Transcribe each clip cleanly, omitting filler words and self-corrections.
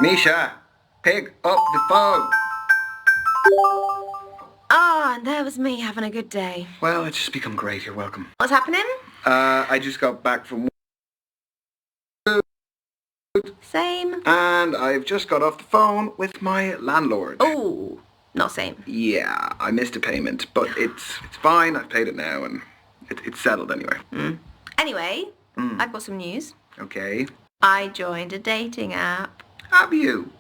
Misha, pick up the phone. Ah, and there was me having a good day. Well, it's just become great. You're welcome. What's happening? I just got back from Same. and I've just got off the phone with my landlord. Oh, not same. Yeah, I missed a payment, but it's fine. I've paid it now, and it's settled anyway. Anyway, I've got some news. Okay. I joined a dating app. Have you?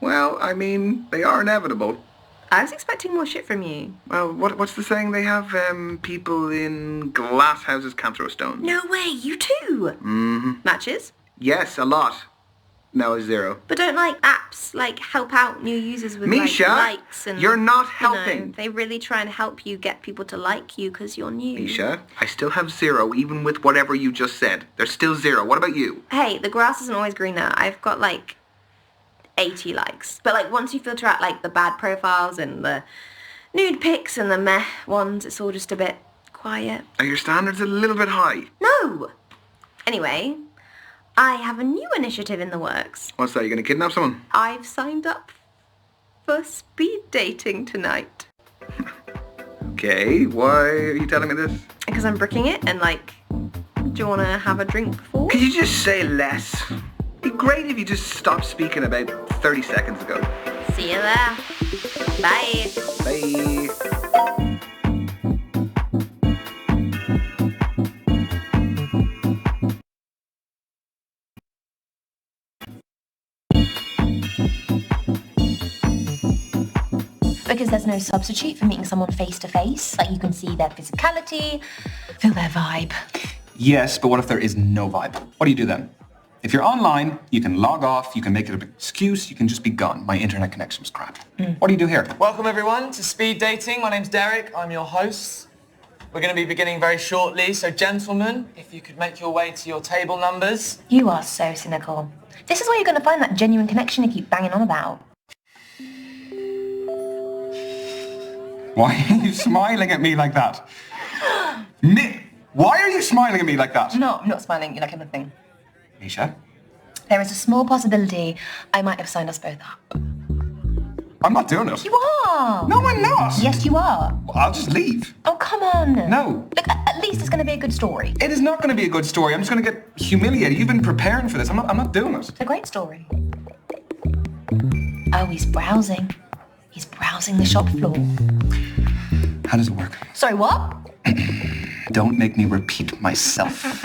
Well, I mean, they are inevitable. I was expecting more shit from you. Well, what's the saying? They have people in glass houses can't throw stones. No way, you too? Mm-hmm. Matches? Yes, a lot. No, 0. But don't apps help out new users with Misha, likes and... you're not you know, helping. they really try and help you get people to like you because you're new. Misha, I still have 0 even with whatever you just said. There's still 0. What about you? Hey, the grass isn't always greener. I've got 80 likes. But once you filter out the bad profiles and the nude pics and the meh ones, it's all just a bit quiet. Are your standards a little bit high? No! Anyway, I have a new initiative in the works. What's that? You gonna kidnap someone? I've signed up for speed dating tonight. Okay, why are you telling me this? Because I'm bricking it and do you want to have a drink before? Could you just say less? It'd be great if you just stopped speaking about 30 seconds ago. See you there. Bye. Bye. Because there's no substitute for meeting someone face to face. You can see their physicality, feel their vibe. Yes, but what if there is no vibe? What do you do then? If you're online, you can log off, you can make it an excuse, you can just be gone. My internet connection was crap. What do you do here? Welcome everyone to Speed Dating. My name's Derek, I'm your host. We're going to be beginning very shortly, so gentlemen, if you could make your way to your table numbers. You are so cynical. This is where you're going to find that genuine connection you keep banging on about. Why are you smiling at me like that? Why are you smiling at me like that? No, I'm not smiling at you like anything. Misha? There is a small possibility I might have signed us both up. I'm not doing it. You are! No, I'm not! Yes, you are. I'll just leave. Oh, come on. No. Look, at least it's going to be a good story. It is not going to be a good story. I'm just going to get humiliated. You've been preparing for this. I'm not doing it. It's a great story. Oh, he's browsing. He's browsing the shop floor. How does it work? Sorry, what? Don't make me repeat myself.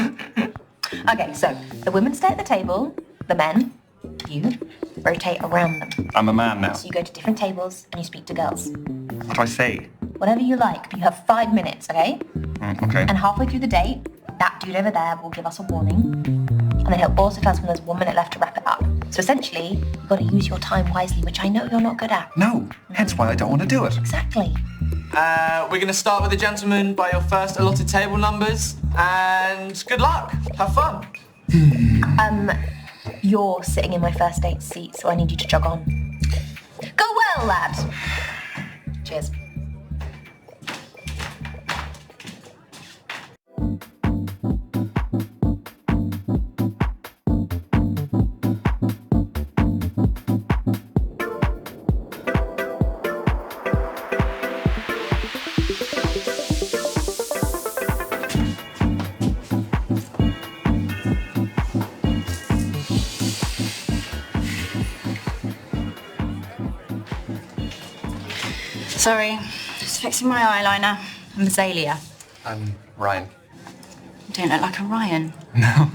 Okay, so the women stay at the table, the men, you, rotate around them. I'm a man now. So you go to different tables and you speak to girls. What do I say? Whatever you like, but you have 5 minutes, okay? Okay. And halfway through the date, that dude over there will give us a warning. And then he'll also tell us when there's 1 minute left to wrap it up. So essentially, you've got to use your time wisely, which I know you're not good at. No, hence why I don't want to do it. Exactly. We're going to start with the gentlemen by your first allotted table numbers, and good luck. Have fun. You're sitting in my first date seat, so I need you to jog on. Go well, lad. Cheers. Sorry, just fixing my eyeliner. I'm Azalea. I'm Ryan. You don't look like a Ryan. No?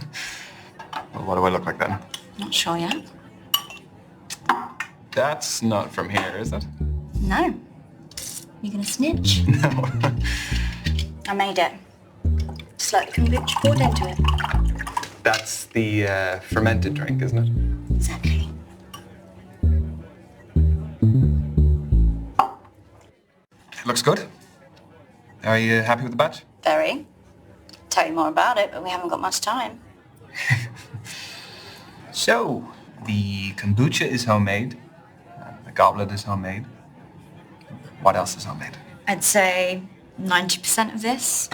Well, what do I look like then? Not sure yet. That's not from here, is it? No. You gonna snitch? No. I made it. Just like the kombucha poured into it. That's the fermented drink, isn't it? Exactly. It looks good. Are you happy with the batch? Very. Tell you more about it, but we haven't got much time. So, the kombucha is homemade. The goblet is homemade. What else is homemade? I'd say 90% of this.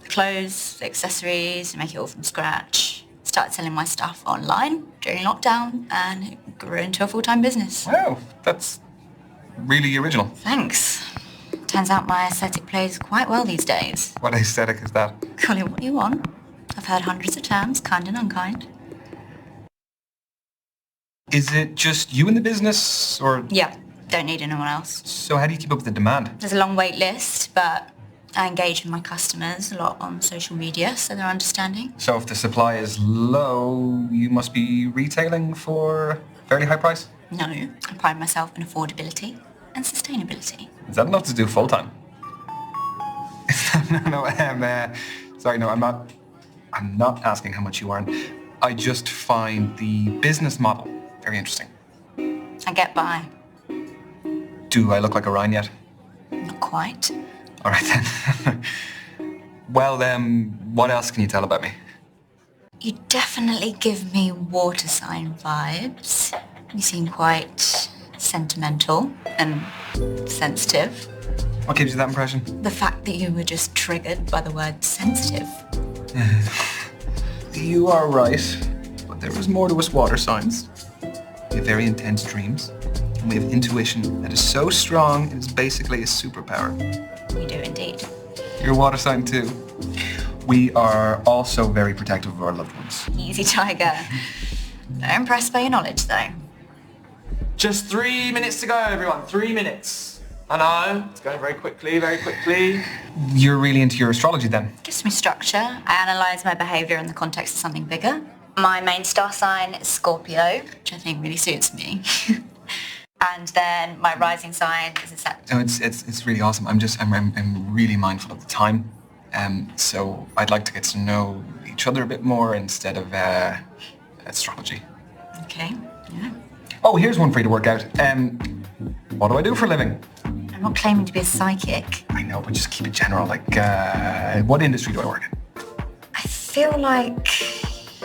The clothes, the accessories, I make it all from scratch. Started selling my stuff online during lockdown, and grew into a full-time business. Wow, that's really original. Thanks. Turns out my aesthetic plays quite well these days. What aesthetic is that? Call it what you want. I've heard hundreds of terms, kind and unkind. Is it just you in the business, or...? Yeah, don't need anyone else. So how do you keep up with the demand? There's a long wait list, but I engage with my customers a lot on social media, so they're understanding. So if the supply is low, you must be retailing for a fairly high price? No, I pride myself in affordability and sustainability. Is that enough to do full-time? Sorry, no, I'm not asking how much you earn. I just find the business model very interesting. I get by. Do I look like a Ryan yet? Not quite. All right then. Well, what else can you tell about me? You definitely give me water sign vibes. You seem quite sentimental and sensitive. What gives you that impression? The fact that you were just triggered by the word sensitive. You are right, but there is more to us water signs. We have very intense dreams, and we have intuition that is so strong it is basically a superpower. We do indeed. You're a water sign too. We are also very protective of our loved ones. Easy, Tiger. I'm impressed by your knowledge, though. Just 3 minutes to go, everyone. 3 minutes. I know, it's going very quickly, very quickly. You're really into your astrology then? Gives me structure. I analyse my behaviour in the context of something bigger. My main star sign is Scorpio, which I think really suits me. And then my rising sign is a Sag. No, it's really awesome. I'm really mindful of the time. So I'd like to get to know each other a bit more instead of astrology. Okay, yeah. Oh, here's one for you to work out. What do I do for a living? I'm not claiming to be a psychic. I know, but just keep it general. Like, what industry do I work in? I feel like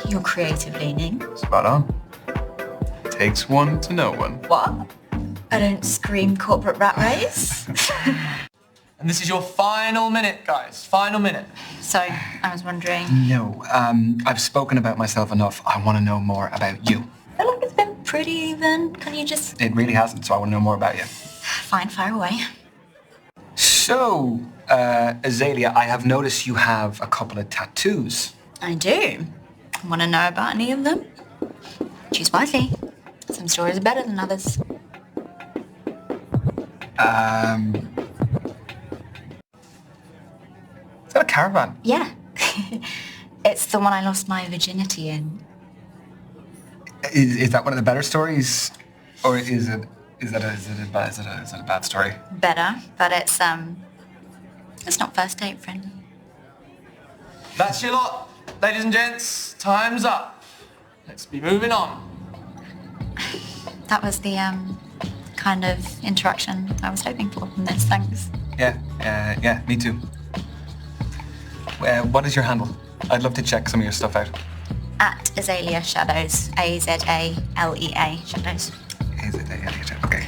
you're creative leaning. Spot on. Takes one to know one. What? I don't scream corporate rat race. And this is your final minute, guys. Final minute. So, I was wondering... No, I've spoken about myself enough. I want to know more about you. I feel like it's been pretty even. Can you just... It really hasn't, so I want to know more about you. Fine, fire away. So, Azalea, I have noticed you have a couple of tattoos. I do. Want to know about any of them? Choose wisely. Some stories are better than others. Is that a caravan? Yeah. It's the one I lost my virginity in. Is that one of the better stories, or is it a bad story? Better, but it's not first date friendly. That's your lot. Ladies and gents, time's up. Let's be moving on. That was the kind of interaction I was hoping for from this. Thanks. Yeah, me too. What is your handle? I'd love to check some of your stuff out. At Azalea Shadows. A-Z-A-L-E-A Shadows. A-Z-A-L-E-A, okay.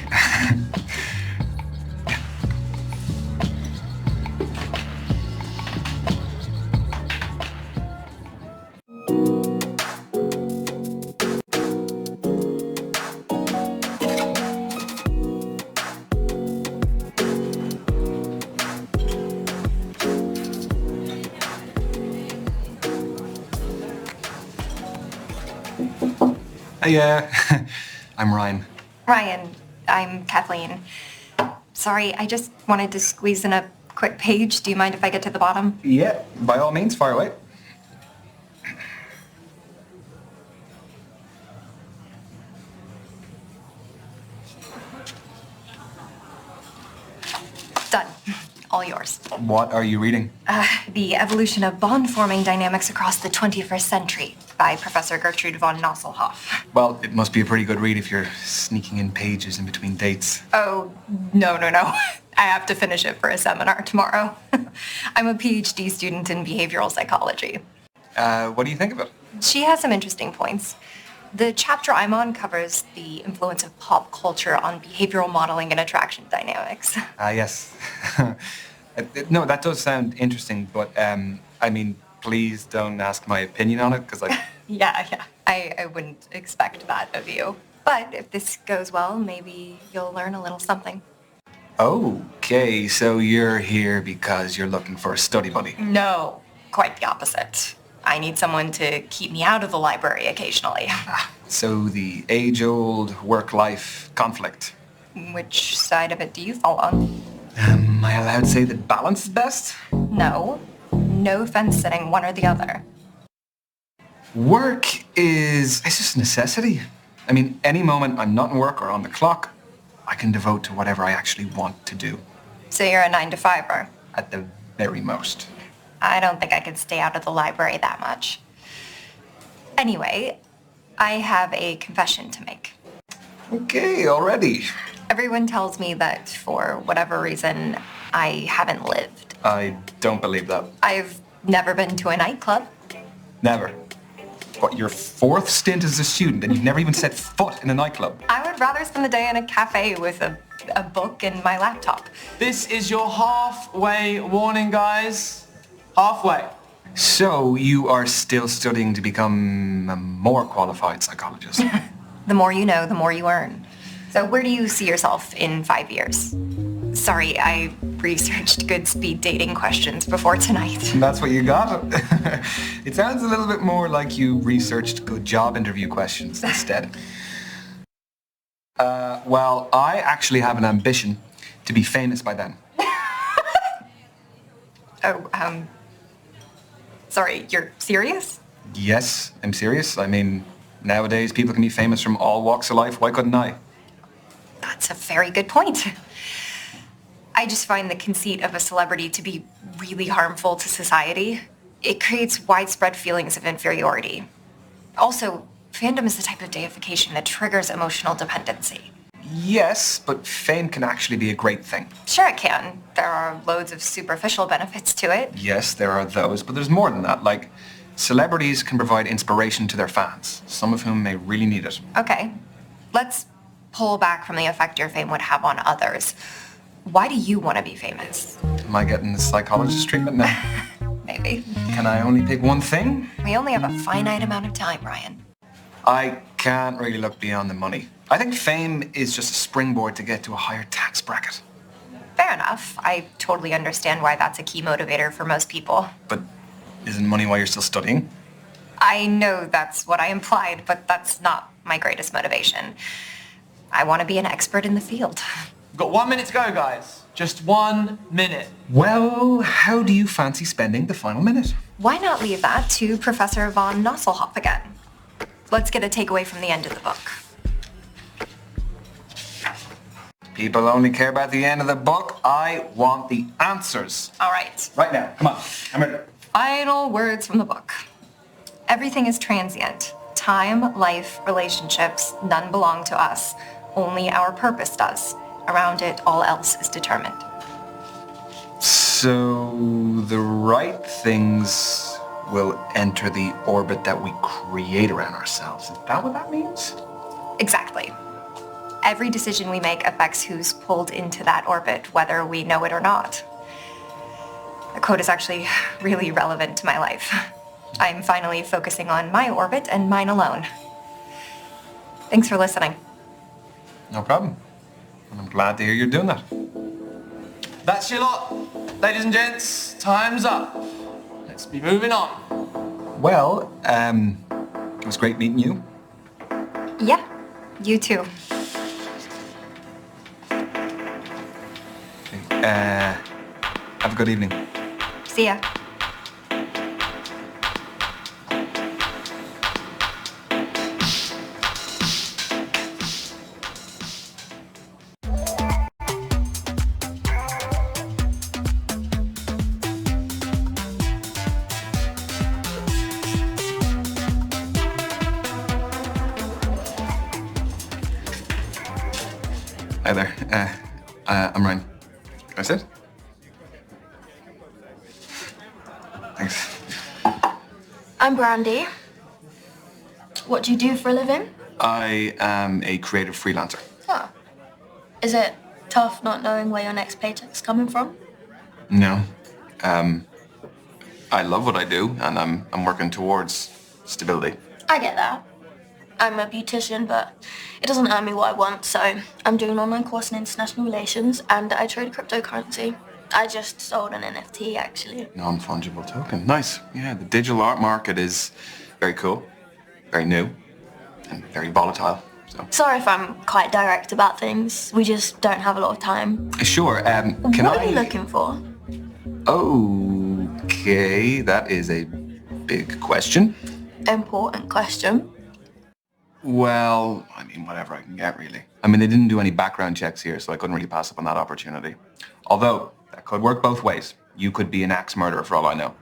Yeah, I'm Ryan. Ryan, I'm Kathleen. Sorry, I just wanted to squeeze in a quick page. Do you mind if I get to the bottom? Yeah, by all means, fire away. Done. All yours. What are you reading? The Evolution of Bond-Forming Dynamics Across the 21st Century by Professor Gertrude von Nosselhoff. Well, it must be a pretty good read if you're sneaking in pages in between dates. Oh, no. I have to finish it for a seminar tomorrow. I'm a PhD student in behavioral psychology. What do you think of it? She has some interesting points. The chapter I'm on covers the influence of pop culture on behavioral modeling and attraction dynamics. Yes. No, that does sound interesting, but, I mean, please don't ask my opinion on it, because Yeah. I wouldn't expect that of you. But if this goes well, maybe you'll learn a little something. Okay, so you're here because you're looking for a study buddy. No, quite the opposite. I need someone to keep me out of the library occasionally. So the age-old work-life conflict. Which side of it do you fall on? Am I allowed to say that balance is best? No. No fence sitting, one or the other. Work is... it's just a necessity. I mean, any moment I'm not in work or on the clock, I can devote to whatever I actually want to do. So you're a 9-to-5er? At the very most. I don't think I could stay out of the library that much. Anyway, I have a confession to make. Okay, already. Everyone tells me that for whatever reason, I haven't lived. I don't believe that. I've never been to a nightclub. Never. What, your fourth stint as a student and you've never even set foot in a nightclub? I would rather spend the day in a cafe with a book and my laptop. This is your halfway warning, guys. Halfway. So you are still studying to become a more qualified psychologist? The more you know, the more you earn. So where do you see yourself in 5 years? Sorry, I researched good speed dating questions before tonight. That's what you got? It sounds a little bit more like you researched good job interview questions instead. Well, I actually have an ambition to be famous by then. Sorry, you're serious? Yes, I'm serious. I mean, nowadays people can be famous from all walks of life. Why couldn't I? That's a very good point. I just find the conceit of a celebrity to be really harmful to society. It creates widespread feelings of inferiority. Also, fandom is the type of deification that triggers emotional dependency. Yes, but fame can actually be a great thing. Sure it can. There are loads of superficial benefits to it. Yes, there are those, but there's more than that. Like, celebrities can provide inspiration to their fans, some of whom may really need it. Okay, let's pull back from the effect your fame would have on others. Why do you want to be famous? Am I getting the psychologist treatment now? Maybe. Can I only pick one thing? We only have a finite amount of time, Ryan. I can't really look beyond the money. I think fame is just a springboard to get to a higher tax bracket. Fair enough. I totally understand why that's a key motivator for most people. But isn't money why you're still studying? I know that's what I implied, but that's not my greatest motivation. I want to be an expert in the field. We've got 1 minute to go, guys. Just 1 minute. Well, how do you fancy spending the final minute? Why not leave that to Professor von Nosselhoff again? Let's get a takeaway from the end of the book. People only care about the end of the book. I want the answers. All right. Right now, come on. I'm ready. Final words from the book. Everything is transient. Time, life, relationships, none belong to us. Only our purpose does. Around it, all else is determined. So the right things will enter the orbit that we create around ourselves. Is that what that means? Exactly. Every decision we make affects who's pulled into that orbit, whether we know it or not. The quote is actually really relevant to my life. I'm finally focusing on my orbit and mine alone. Thanks for listening. No problem. And I'm glad to hear you're doing that. That's your lot. Ladies and gents, time's up. Let's be moving on. Well, it was great meeting you. Yeah, you too. Have a good evening. See ya. Hi there. I'm Ryan. Can I sit? Thanks. I'm Brandy. What do you do for a living? I am a creative freelancer. Oh. Is it tough not knowing where your next paycheck's coming from? No. I love what I do, and I'm working towards stability. I get that. I'm a beautician, but it doesn't earn me what I want, so I'm doing an online course in international relations, and I trade cryptocurrency. I just sold an NFT, actually. Non-fungible token. Nice. Yeah, the digital art market is very cool, very new, and very volatile. So. Sorry if I'm quite direct about things. We just don't have a lot of time. Sure. What are you looking for? Okay, that is a big question. Important question. Well, I mean, whatever I can get, really. I mean, they didn't do any background checks here, so I couldn't really pass up on that opportunity. Although, that could work both ways. You could be an axe murderer for all I know.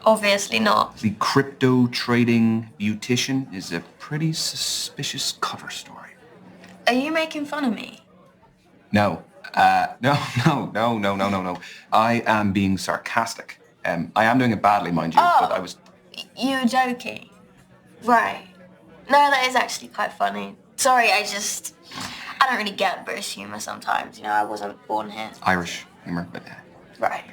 Obviously not. The crypto trading beautician is a pretty suspicious cover story. Are you making fun of me? No. No. I am being sarcastic. I am doing it badly, mind you, but I was... You were joking? Right. No, that is actually quite funny. Sorry, I don't really get British humour sometimes. You know, I wasn't born here. Irish humour, but... Right.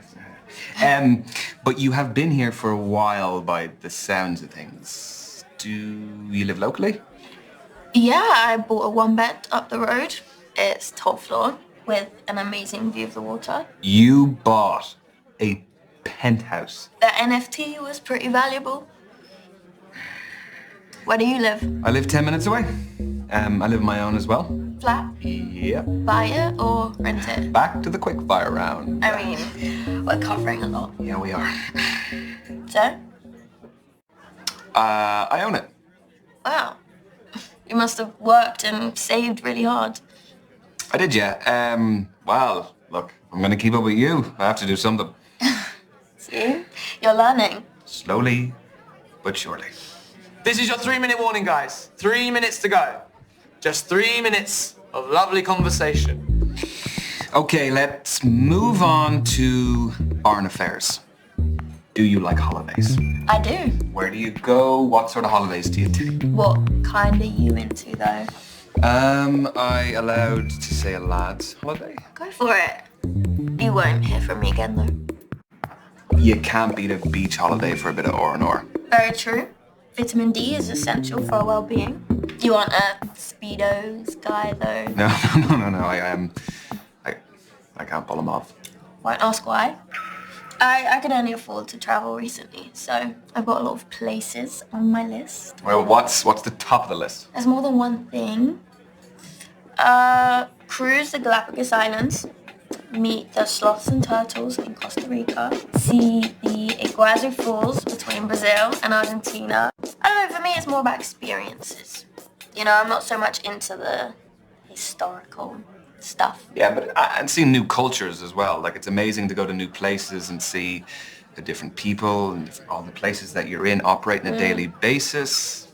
But you have been here for a while by the sounds of things. Do you live locally? Yeah, I bought a one-bed up the road. It's top floor with an amazing view of the water. You bought a penthouse. The NFT was pretty valuable. Where do you live? I live 10 minutes away. I live on my own as well. Flat? Yep. Buy it or rent it? Back to the quickfire round. I mean, we're covering a lot. Yeah, we are. So? I own it. Wow. You must have worked and saved really hard. I did, yeah. Well, look, I'm going to keep up with you. I have to do something. See? You're learning. Slowly, but surely. This is your 3-minute warning, guys. 3 minutes to go. Just 3 minutes of lovely conversation. Okay, let's move on to foreign affairs. Do you like holidays? I do. Where do you go? What sort of holidays do you take? What kind are you into, though? I allowed to say a lad's holiday? Go for it. You won't hear from me again, though. You can't beat a beach holiday for a bit of R&R. Very true. Vitamin D is essential for our well-being. You aren't a Speedos guy, though. No. I can't pull them off. Won't ask why. I could only afford to travel recently, so I've got a lot of places on my list. Well, what's the top of the list? There's more than one thing. Cruise the Galapagos Islands. Meet the sloths and turtles in Costa Rica. See the Iguazu Falls between Brazil and Argentina. I don't know, for me it's more about experiences. You know, I'm not so much into the historical stuff. Yeah, but and seeing new cultures as well. Like, it's amazing to go to new places and see the different people and all the places that you're in operate on a daily basis.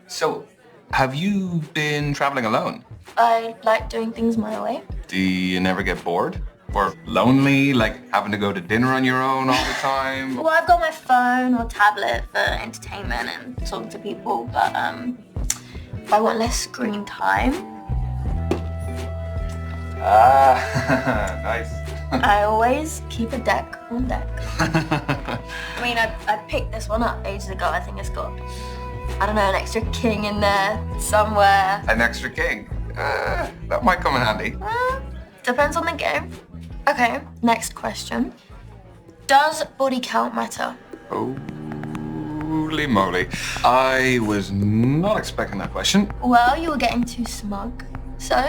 So, have you been traveling alone? I like doing things my way. Do you never get bored? Or lonely, like having to go to dinner on your own all the time? Well, I've got my phone or tablet for entertainment and talking to people, but if I want less screen time... Nice. I always keep a deck on deck. I mean, I picked this one up ages ago. I think it's got, I don't know, an extra king in there somewhere. An extra king? That might come in handy. Depends on the game. Okay, next question. Does body count matter? Holy moly. I was not expecting that question. Well, you were getting too smug. So,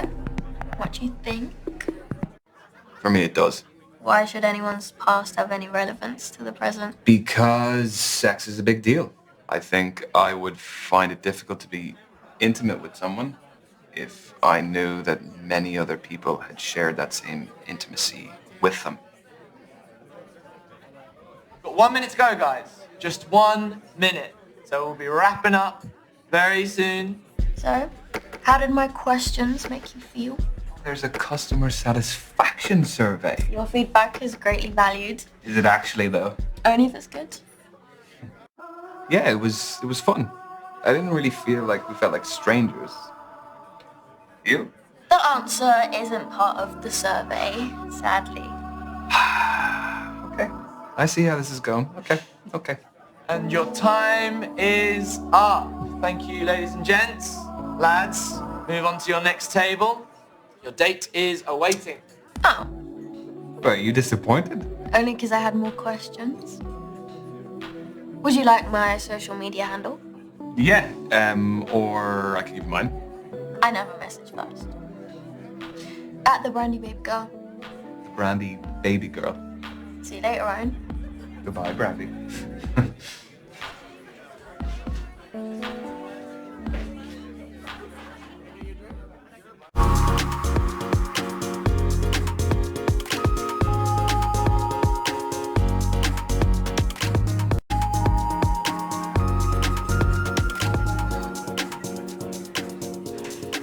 what do you think? For me, it does. Why should anyone's past have any relevance to the present? Because sex is a big deal. I think I would find it difficult to be intimate with someone if I knew that many other people had shared that same intimacy with them. Got 1 minute to go, guys. Just 1 minute. So we'll be wrapping up very soon. So, how did my questions make you feel? There's a customer satisfaction survey. Your feedback is greatly valued. Is it actually, though? Only if it's good. Yeah, it was fun. I didn't really feel like we felt like strangers. You? The answer isn't part of the survey, sadly. Okay. I see how this is going. Okay. And your time is up. Thank you, ladies and gents. Lads, move on to your next table. Your date is awaiting. Oh, Are you disappointed? only because I had more questions. Would you like my social media handle? Yeah, or I can give you mine. I never message first. At the Brandy Babe Girl. Brandy, baby girl. See you later, Ryan. Goodbye, Brandy.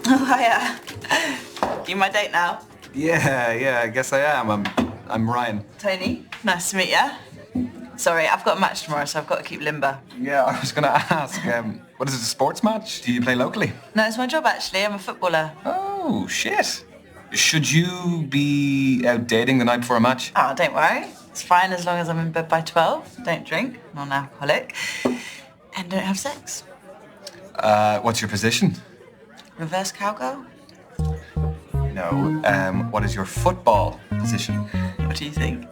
Oh, hiya. You my date now? Yeah, I guess I am. I'm Ryan. Tony, nice to meet ya. Sorry, I've got a match tomorrow, so I've got to keep limber. Yeah, I was gonna ask, what is it, a sports match? Do you play locally? No, it's my job actually. I'm a footballer. Oh, shit. Should you be out dating the night before a match? Oh, don't worry. It's fine as long as I'm in bed by 12. Don't drink, non-alcoholic, and don't have sex. What's your position? Reverse cowgirl? No. What is your football position? What do you think?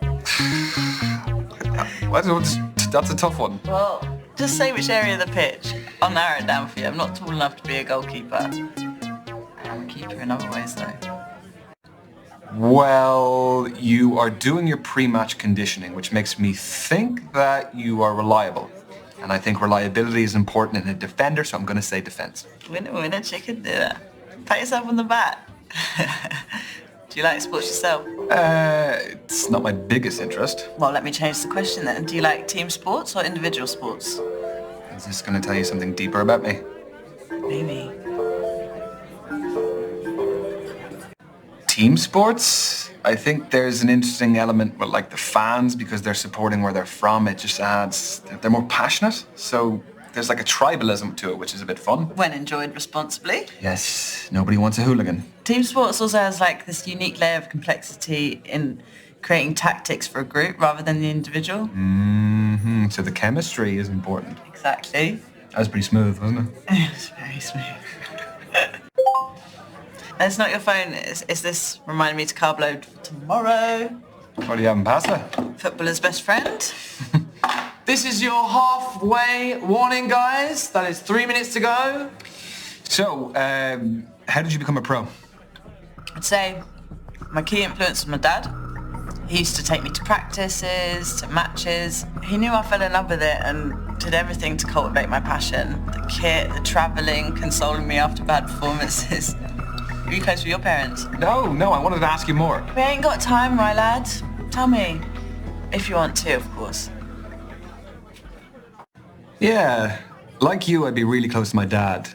That's a tough one. Well, just say which area of the pitch. I'll narrow it down for you. I'm not tall enough to be a goalkeeper. I am a keeper in other ways, though. Well, you are doing your pre-match conditioning, which makes me think that you are reliable. And I think reliability is important in a defender, so I'm going to say defense. Winner, chicken dinner. Pat yourself on the back. Do you like sports yourself? It's not my biggest interest. Well, let me change the question then. Do you like team sports or individual sports? Is this going to tell you something deeper about me? Maybe. Team sports? I think there's an interesting element with like the fans because they're supporting where they're from. It just adds, they're more passionate. So there's like a tribalism to it, which is a bit fun. When enjoyed responsibly. Yes, nobody wants a hooligan. Team sports also has like this unique layer of complexity in creating tactics for a group rather than the individual. Mm-hmm. So the chemistry is important. Exactly. That was pretty smooth, wasn't it? It was very smooth. It's not your phone. Is this reminding me to carb load for tomorrow? What are you having, pasta? Footballer's best friend. This is your halfway warning, guys. That is 3 minutes to go. So, how did you become a pro? I'd say my key influence was my dad. He used to take me to practices, to matches. He knew I fell in love with it and did everything to cultivate my passion. The kit, the travelling, consoling me after bad performances. Are you close with your parents? No, I wanted to ask you more. We ain't got time, my lad. Tell me. If you want to, of course. Yeah, like you, I'd be really close to my dad.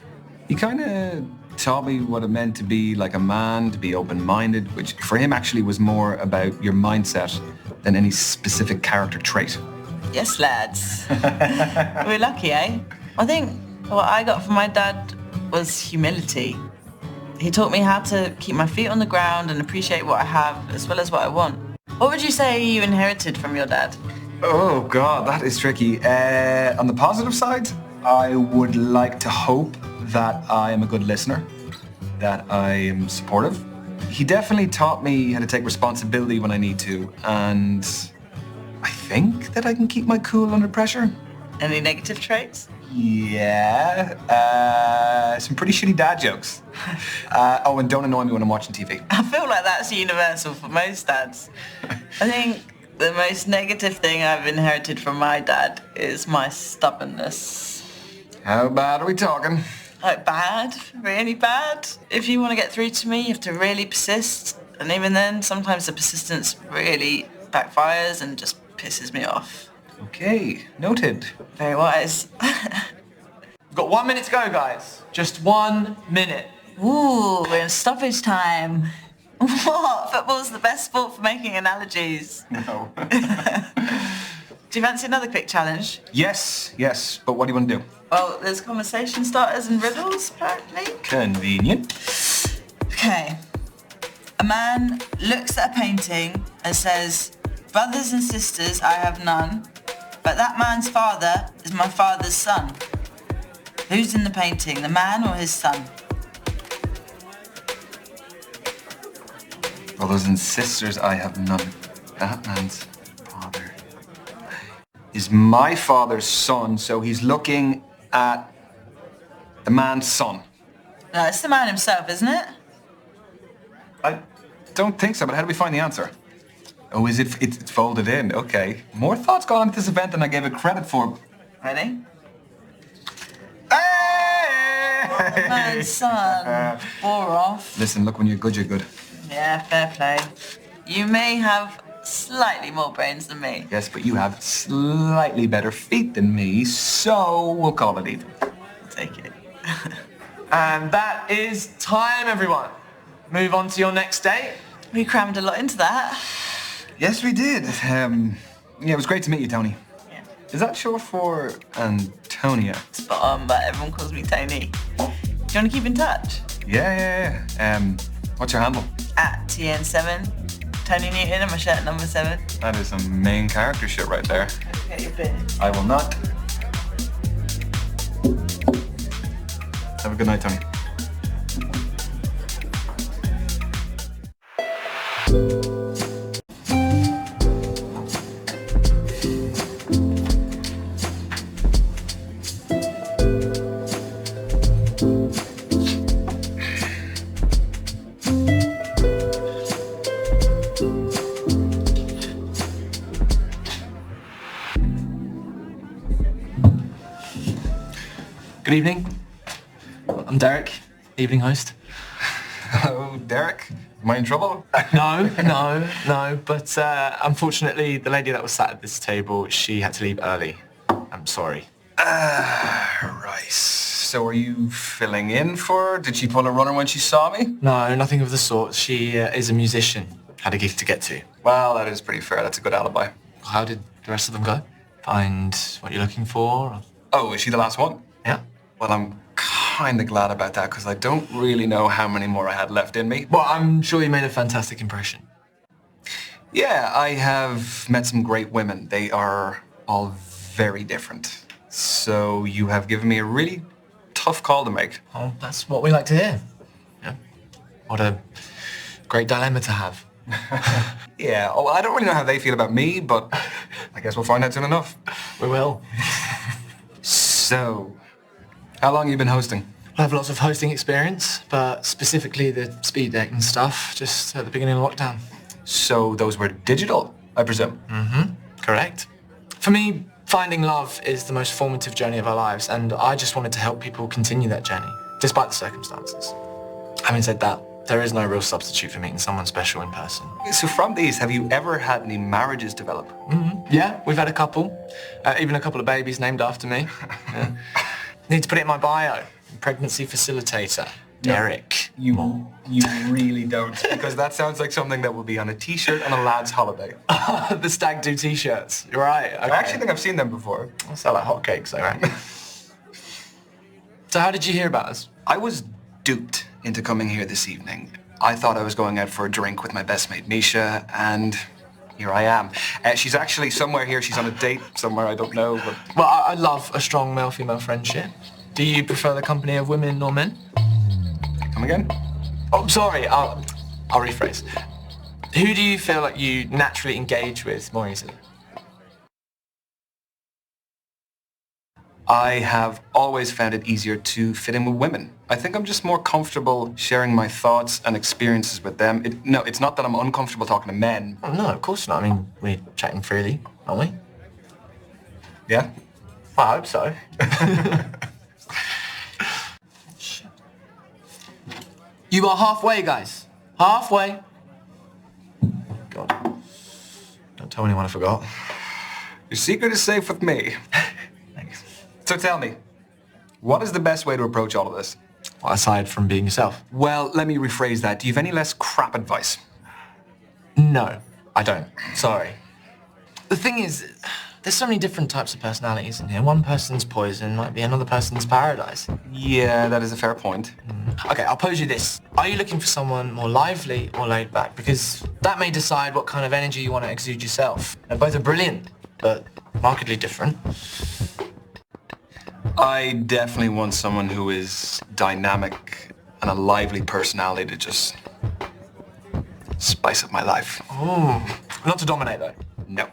He kind of taught me what it meant to be like a man, to be open-minded, which for him actually was more about your mindset than any specific character trait. Yes, lads. We're lucky, eh? I think what I got from my dad was humility. He taught me how to keep my feet on the ground and appreciate what I have as well as what I want. What would you say you inherited from your dad? Oh God, that is tricky. On the positive side, I would like to hope that I am a good listener, that I am supportive. He definitely taught me how to take responsibility when I need to, and I think that I can keep my cool under pressure. Any negative traits? Yeah, some pretty shitty dad jokes. And don't annoy me when I'm watching TV. I feel like that's universal for most dads. I think the most negative thing I've inherited from my dad is my stubbornness. How bad are we talking? Like bad, really bad. If you want to get through to me, you have to really persist. And even then, sometimes the persistence really backfires and just pisses me off. Okay, noted. Very wise. We've got 1 minute to go, guys. Just 1 minute. Ooh, we're in stoppage time. What? Football's the best sport for making analogies. No. Do you fancy another quick challenge? Yes, but what do you want to do? Well, there's conversation starters and riddles, apparently. Convenient. Okay. A man looks at a painting and says, "Brothers and sisters, I have none, but that man's father is my father's son." Who's in the painting, the man or his son? Brothers and sisters, I have none. That man's father is my father's son, so he's looking at the man's son. No, it's the man himself, isn't it? I don't think so, but how do we find the answer? Oh, is it? It's folded in. Okay. More thoughts gone into this event than I gave it credit for. Ready? Hey! Man's son. Bore off. Listen, look, when you're good, you're good. Yeah, fair play. You may have slightly more brains than me. Yes, but you have slightly better feet than me, so we'll call it even. I'll take it. And that is time, everyone. Move on to your next date. We crammed a lot into that. Yes, we did. Yeah, it was great to meet you, Tony. Yeah. Is that short for Antonia? Spot on, but everyone calls me Tony. Do you want to keep in touch? Yeah. What's your handle? At TN7. Tony Newton and my shirt number 7. That is some main character shit right there. Get your beer. I will not. Have a good night, Tony. Good evening. I'm Derek, evening host. Hello, Derek. Am I in trouble? No, but unfortunately the lady that was sat at this table, she had to leave early. I'm sorry. Right. So are you filling in for her? Did she pull a runner when she saw me? No, nothing of the sort. She is a musician. Had a gig to get to. Well, that is pretty fair. That's a good alibi. How did the rest of them go? Find what you're looking for? Oh, is she the last one? Yeah. Well, I'm kind of glad about that because I don't really know how many more I had left in me. Well, I'm sure you made a fantastic impression. Yeah, I have met some great women. They are all very different. So you have given me a really tough call to make. Oh, that's what we like to hear. Yeah. What a great dilemma to have. Yeah, oh, I don't really know how they feel about me, but I guess we'll find out soon enough. We will. So, how long have you been hosting? I have lots of hosting experience, but specifically the speed dating stuff, just at the beginning of lockdown. So those were digital, I presume? Mm-hmm. Correct. For me, finding love is the most formative journey of our lives, and I just wanted to help people continue that journey, despite the circumstances. Having said that, there is no real substitute for meeting someone special in person. So from these, have you ever had any marriages develop? Mm-hmm. Yeah, we've had a couple. Even a couple of babies named after me. Yeah. Need to put it in my bio. Pregnancy facilitator. Derek. You really don't. Because that sounds like something that will be on a t-shirt on a lad's holiday. The stag do t-shirts. You're right. Okay. I actually think I've seen them before. I'll sell like hotcakes though, right? So how did you hear about us? I was duped into coming here this evening. I thought I was going out for a drink with my best mate Misha, and here I am. She's actually somewhere here. She's on a date somewhere, I don't know. But... Well, I love a strong male-female friendship. Do you prefer the company of women or men? Come again? Oh, sorry. I'll rephrase. Who do you feel like you naturally engage with more easily? I have always found it easier to fit in with women. I think I'm just more comfortable sharing my thoughts and experiences with them. No, it's not that I'm uncomfortable talking to men. Oh, no, of course not. I mean, we're chatting freely, aren't we? Yeah? I hope so. You are halfway, guys. Halfway. God. Don't tell anyone I forgot. Your secret is safe with me. Thanks. So tell me, what is the best way to approach all of this? Well, aside from being yourself. Well, let me rephrase that. Do you have any less crap advice? No, I don't. Sorry. The thing is, there's so many different types of personalities in here. One person's poison might be another person's paradise. Yeah, that is a fair point. Okay, I'll pose you this. Are you looking for someone more lively or laid back? Because that may decide what kind of energy you want to exude yourself. Both are brilliant, but markedly different. I definitely want someone who is dynamic and a lively personality to just spice up my life. Oh, not to dominate though. No,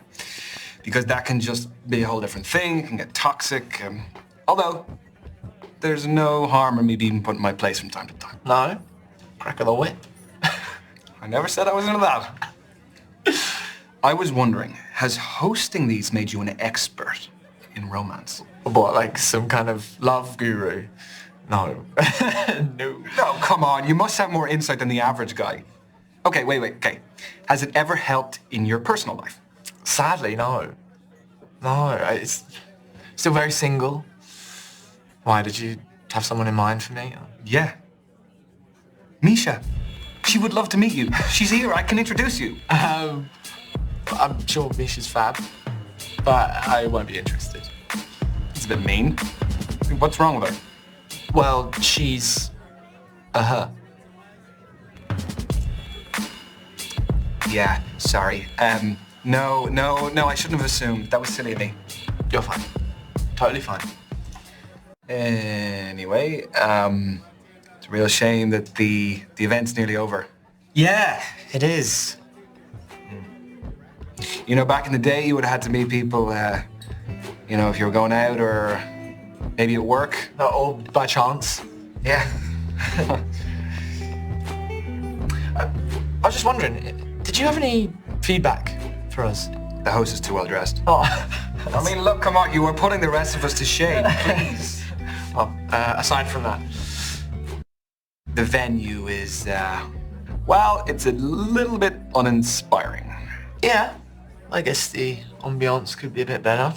because that can just be a whole different thing. It can get toxic. Although, there's no harm in me being put in my place from time to time. No? Crack of the whip. I never said I was into that. I was wondering, has hosting these made you an expert in romance? What, like some kind of love guru? No. No. No, come on. You must have more insight than the average guy. Okay, wait. Okay. Has it ever helped in your personal life? Sadly, no. No, it's still very single. Why, did you have someone in mind for me? Yeah. Misha. She would love to meet you. She's here. I can introduce you. I'm sure Misha's fab, but I won't be interested. It's a bit mean. What's wrong with her? Well, she's a her. Yeah, sorry. No, I shouldn't have assumed. That was silly of me. You're fine. Totally fine. Anyway, it's a real shame that the event's nearly over. Yeah, it is. You know, back in the day, you would have had to meet people, you know, if you were going out or maybe at work. Or by chance. Yeah. I was just wondering, did you have any feedback for us? The host is too well dressed. Oh. I mean, look, come on, you are putting the rest of us to shame, please. Well, aside from that, The venue is, well, it's a little bit uninspiring. yeah, I guess the ambiance could be a bit better.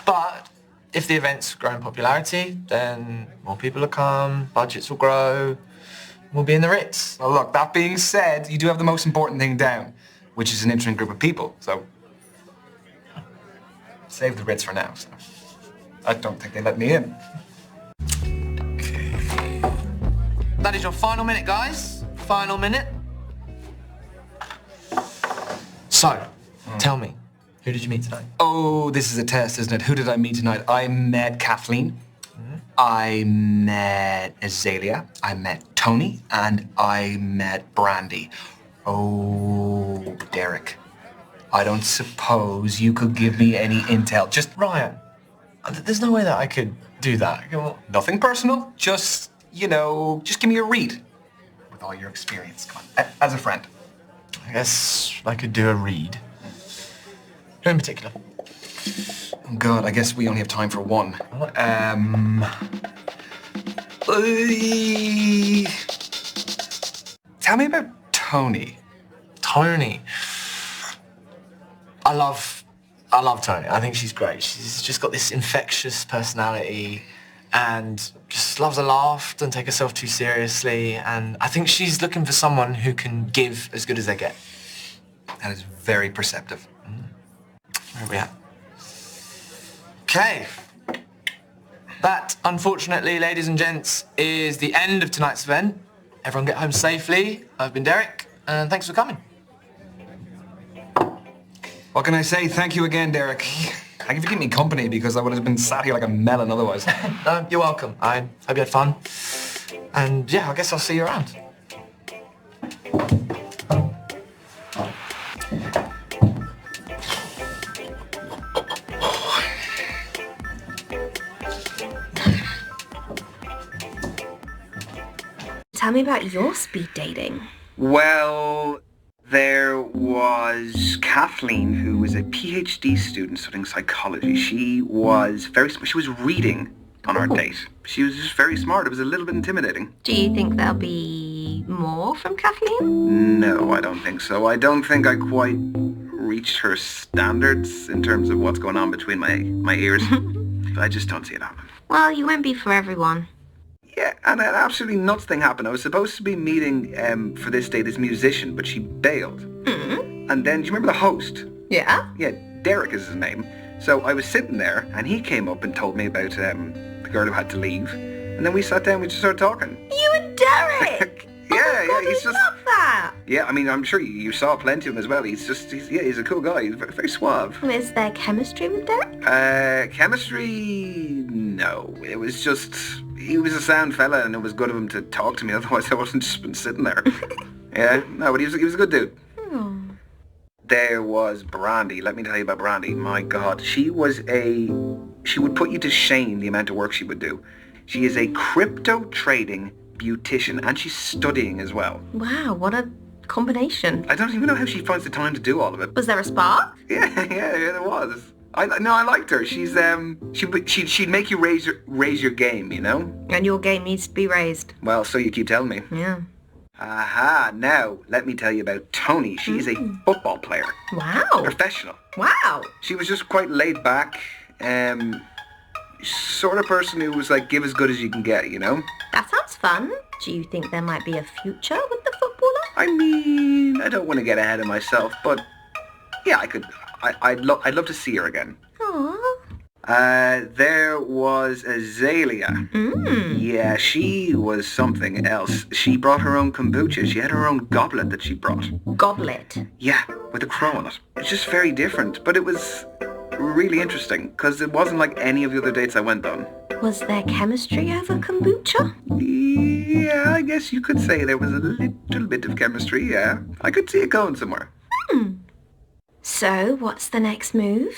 But if the event's grow in popularity, then more people will come, budgets will grow, we'll be in the Ritz. Well, look, that being said, you do have the most important thing down, which is an interesting group of people, so save the Ritz for now. So I don't think they let me in. That is your final minute, guys. Final minute. So, tell me, who did you meet tonight? Oh, this is a test, isn't it? Who did I meet tonight? I met Kathleen. I met Azalea. I met Tony. And I met Brandy. Oh, Derek. I don't suppose you could give me any intel. Just Ryan, there's no way that I could do that. Come on. nothing personal. Just, you know, just give me a read. With all your experience. Come on. As a friend. I guess I could do a read. Who in particular? Oh, God, I guess we only have time for one. Tell me about Tony. Tony. I love Tony. I think she's great. She's just got this infectious personality and just loves a laugh, doesn't take herself too seriously, and I think she's looking for someone who can give as good as they get. That is very perceptive. Where are we at? Okay. That, unfortunately, ladies and gents, is the end of tonight's event. Everyone get home safely. I've been Derek, and thanks for coming. What can I say? Thank you again, Derek. Thank you for keeping me company because I would have been sat here like a melon otherwise. No, you're welcome. I hope you had fun. And yeah, I guess I'll see you around. Tell me about your speed dating. Well, there was Kathleen, who was a PhD student studying psychology. She was reading on our date. She was just very smart. It was a little bit intimidating. Do you think there'll be more from Kathleen? No, I don't think so. I don't think I quite reached her standards in terms of what's going on between my ears. I just don't see it happen. Well, you won't be for everyone. Yeah, and an absolutely nuts thing happened. I was supposed to be meeting for this day this musician, but she bailed. Mm-hmm. And then, do you remember the host? Yeah? Yeah, Derek is his name. So I was sitting there, and he came up and told me about the girl who had to leave. And then we sat down, we just started talking. You and Derek! Yeah, God, he's I just... love that! Yeah, I mean, I'm sure you saw plenty of him as well. He's a cool guy. He's very suave. Is there chemistry with Derek? Chemistry... No, it was just, he was a sound fella and it was good of him to talk to me, otherwise I wasn't just been sitting there. Yeah, no, but he was a good dude. There was Brandy. Let me tell you about Brandy. My God, she would put you to shame the amount of work she would do. She is a crypto trading beautician and she's studying as well. Wow, what a combination. I don't even know how she finds the time to do all of it. Was there a spark? Yeah, there was. I liked her. She's she'd make you raise your game, you know? And your game needs to be raised. Well, so you keep telling me. Yeah. Aha, now let me tell you about Tony. She is a football player. Wow. Professional. Wow. She was just quite laid back, sort of person who was like, give as good as you can get, you know? That sounds fun. Do you think there might be a future with the footballer? I mean, I don't want to get ahead of myself, but yeah, I'd love to see her again. Aww. There was Azalea. Yeah, she was something else. She brought her own kombucha. She had her own goblet that she brought. Goblet? Yeah, with a crow on it. It's just very different, but it was really interesting because it wasn't like any of the other dates I went on. Was there chemistry over kombucha? Yeah, I guess you could say there was a little bit of chemistry, yeah. I could see it going somewhere. So, what's the next move?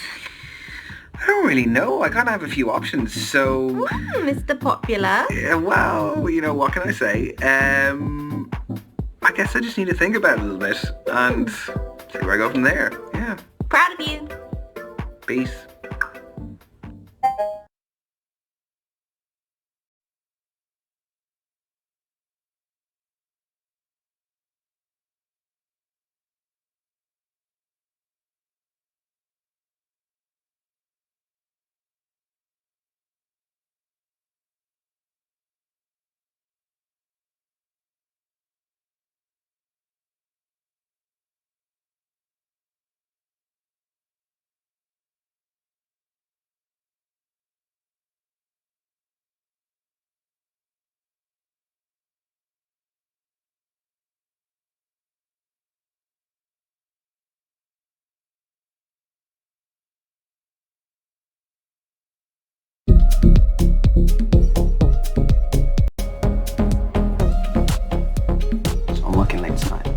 I don't really know. I kind of have a few options, so... Mr. Popular. Yeah, well, you know, what can I say? I guess I just need to think about it a little bit and see where I go from there. Yeah. Proud of you. Peace.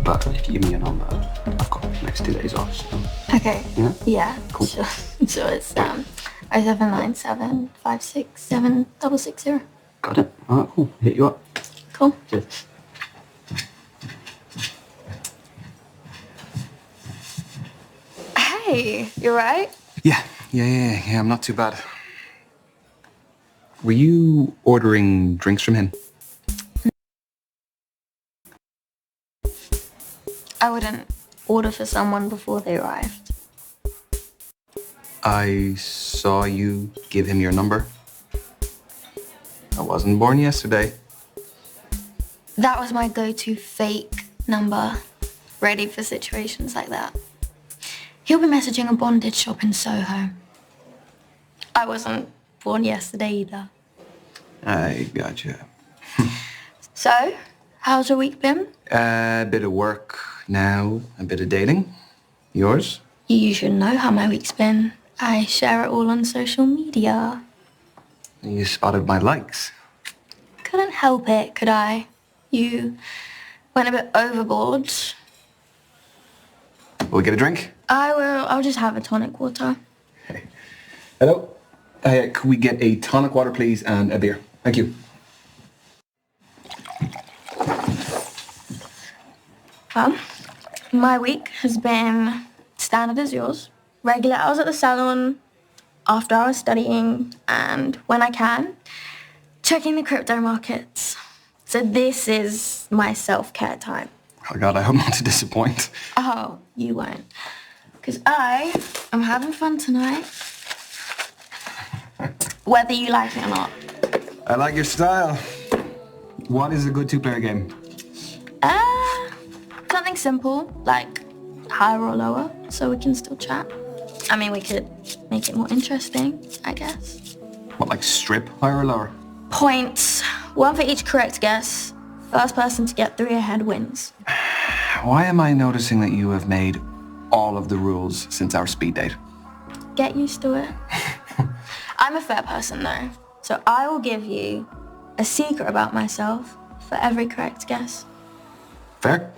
But if you give me your number, I've got the next 2 days off. So. Okay. Yeah? Yeah. Cool. Sure. So it's 0797 567 660. Got it. All right, cool. Hit you up. Cool. Cheers. Hey, you right? Yeah, I'm not too bad. Were you ordering drinks from him? I wouldn't order for someone before they arrived. I saw you give him your number. I wasn't born yesterday. That was my go-to fake number, ready for situations like that. He'll be messaging a bondage shop in Soho. I wasn't born yesterday either. I gotcha. So, how's your week been? A bit of work now, a bit of dating. Yours? You should know how my week's been. I share it all on social media. You spotted my likes. Couldn't help it, could I? You went a bit overboard. Will we get a drink? I will. I'll just have a tonic water. Hey. Hello? Could we get a tonic water, please, and a beer? Thank you. Well, my week has been standard as yours. Regular hours at the salon, after hours studying, and when I can, checking the crypto markets. So this is my self-care time. Oh God, I hope not to disappoint. Oh, you won't. Because I am having fun tonight, whether you like it or not. I like your style. What is a good two-player game? Something simple, like higher or lower, so we can still chat. I mean, we could make it more interesting, I guess. What, like strip, higher or lower? Points. One for each correct guess. First person to get 3 ahead wins. Why am I noticing that you have made all of the rules since our speed date? Get used to it. I'm a fair person, though. So I will give you a secret about myself for every correct guess. Fair?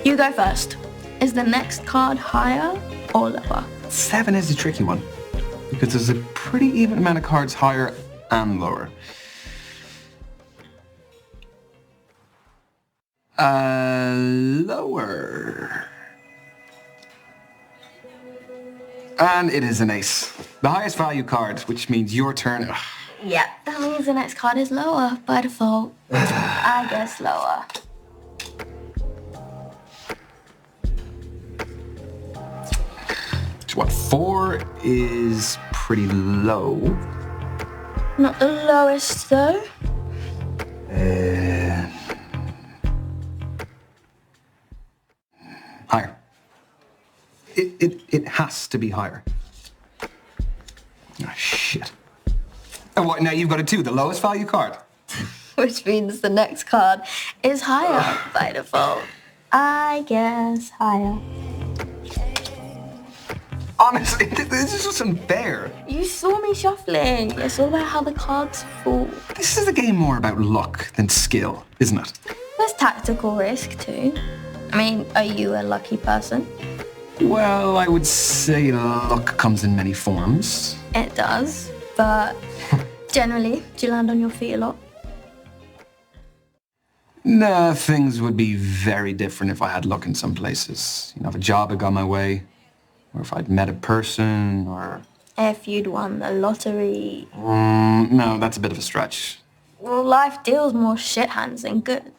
You go first. Is the next card higher or lower? 7 is a tricky one, because there's a pretty even amount of cards higher and lower. Lower. And it is an ace. The highest value card, which means your turn. Ugh. Yep, that means the next card is lower by default. I guess lower. So what, 4 is pretty low. Not the lowest though. Higher. It has to be higher. Oh, shit. And what, now you've got a 2, the lowest value card. Which means the next card is higher by default. I guess higher. Honestly, this is just unfair. You saw me shuffling. It's all about how the cards fall. This is a game more about luck than skill, isn't it? There's tactical risk too. I mean, are you a lucky person? Well, I would say luck comes in many forms. It does, but generally, do you land on your feet a lot? Nah, things would be very different if I had luck in some places. You know, if a job had gone my way, or if I'd met a person, or... If you'd won the lottery. No, that's a bit of a stretch. Well, life deals more shit hands than good.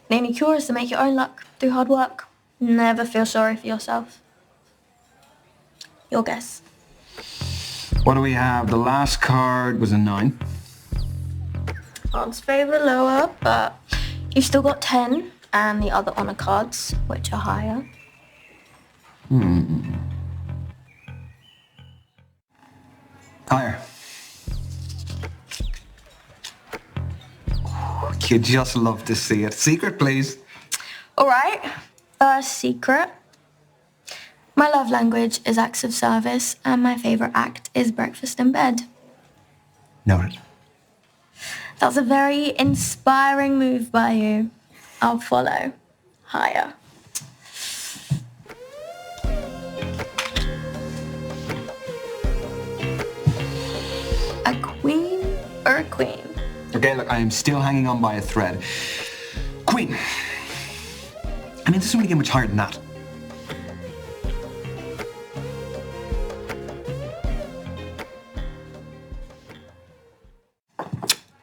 The only cure is to make your own luck through hard work. Never feel sorry for yourself. Your guess. What do we have? The last card was a 9. Odds favour lower, but you've still got 10 and the other honour cards, which are higher. Higher. You just love to see it. Secret, please. All right, first secret. My love language is acts of service and my favourite act is breakfast in bed. Noted. That's a very inspiring move by you. I'll follow. Higher. A queen or a queen? Okay, look, I am still hanging on by a thread. Queen. I mean, this doesn't really get much higher than that.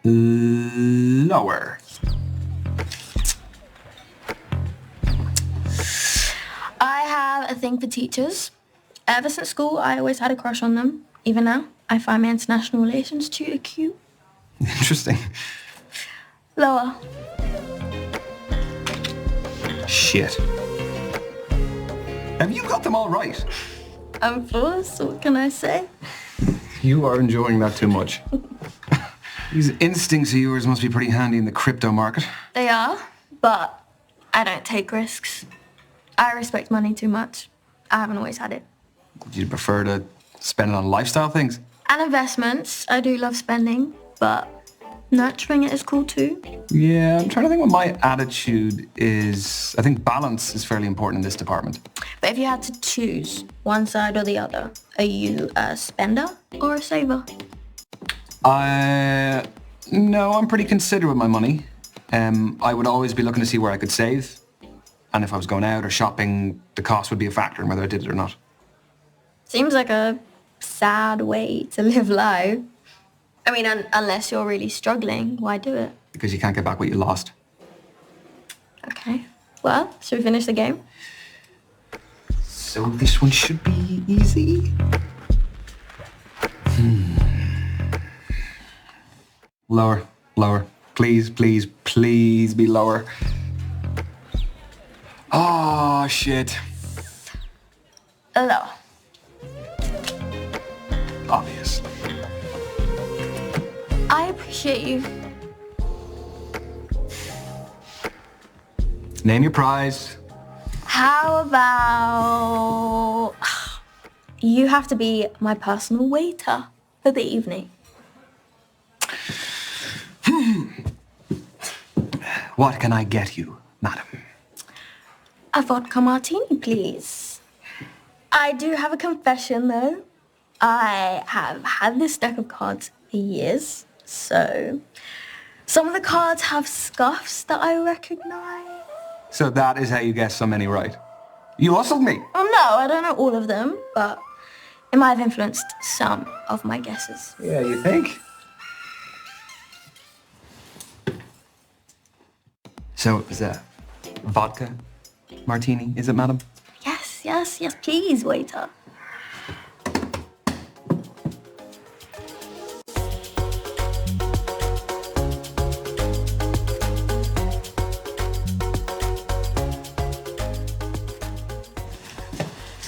Lower. I have a thing for teachers. Ever since school, I always had a crush on them. Even now, I find my international relations tutor cute. Interesting. Lower. Shit. Have you got them all right? I'm forced, what can I say? You are enjoying that too much. These instincts of yours must be pretty handy in the crypto market. They are, but I don't take risks. I respect money too much. I haven't always had it. Would you prefer to spend it on lifestyle things? And investments, I do love spending, but nurturing it is cool too. Yeah, I'm trying to think what my attitude is. I think balance is fairly important in this department. But if you had to choose one side or the other, are you a spender or a saver? No, I'm pretty considerate with my money. I would always be looking to see where I could save. And if I was going out or shopping, the cost would be a factor in whether I did it or not. Seems like a sad way to live life. I mean, unless you're really struggling, why do it? Because you can't get back what you lost. Okay. Well, should we finish the game? So this one should be easy. Lower, lower. Please, please, please be lower. Oh, shit. Lower. Obvious. I appreciate you. Name your prize. How about... You have to be my personal waiter for the evening. What can I get you, madam? A vodka martini, please. I do have a confession, though. I have had this deck of cards for years, so some of the cards have scuffs that I recognize. So that is how you guess so many right. You hustled me. Oh, no, I don't know all of them, but it might have influenced some of my guesses. Yeah, you think? So it was a vodka martini, is it, madam? Yes, please, waiter.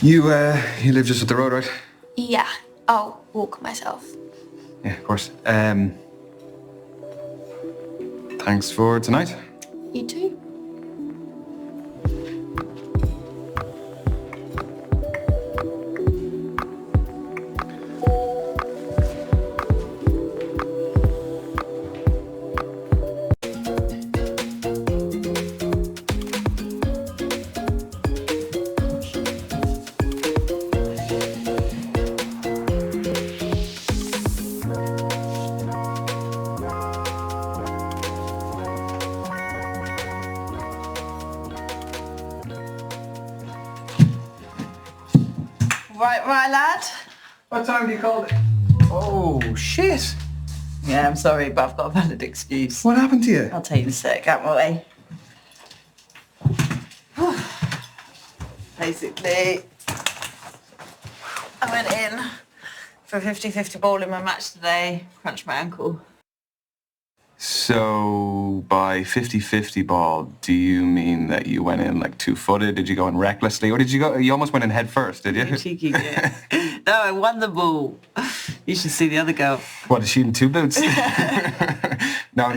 You live just up the road, right? Yeah, I'll walk myself. Yeah, of course. Thanks for tonight. You too. Right, lad? What time do you call it? Oh, shit. Yeah, I'm sorry, but I've got a valid excuse. What happened to you? I'll tell you in a sec, out my way. Basically, I went in for a 50-50 ball in my match today, crunched my ankle. So, by 50-50 ball, do you mean that you went in like two-footed? Did you go in recklessly? Or did you go, you almost went in head first, did you? You cheeky git. No, I won the ball. You should see the other girl. What, is she in two boots? No,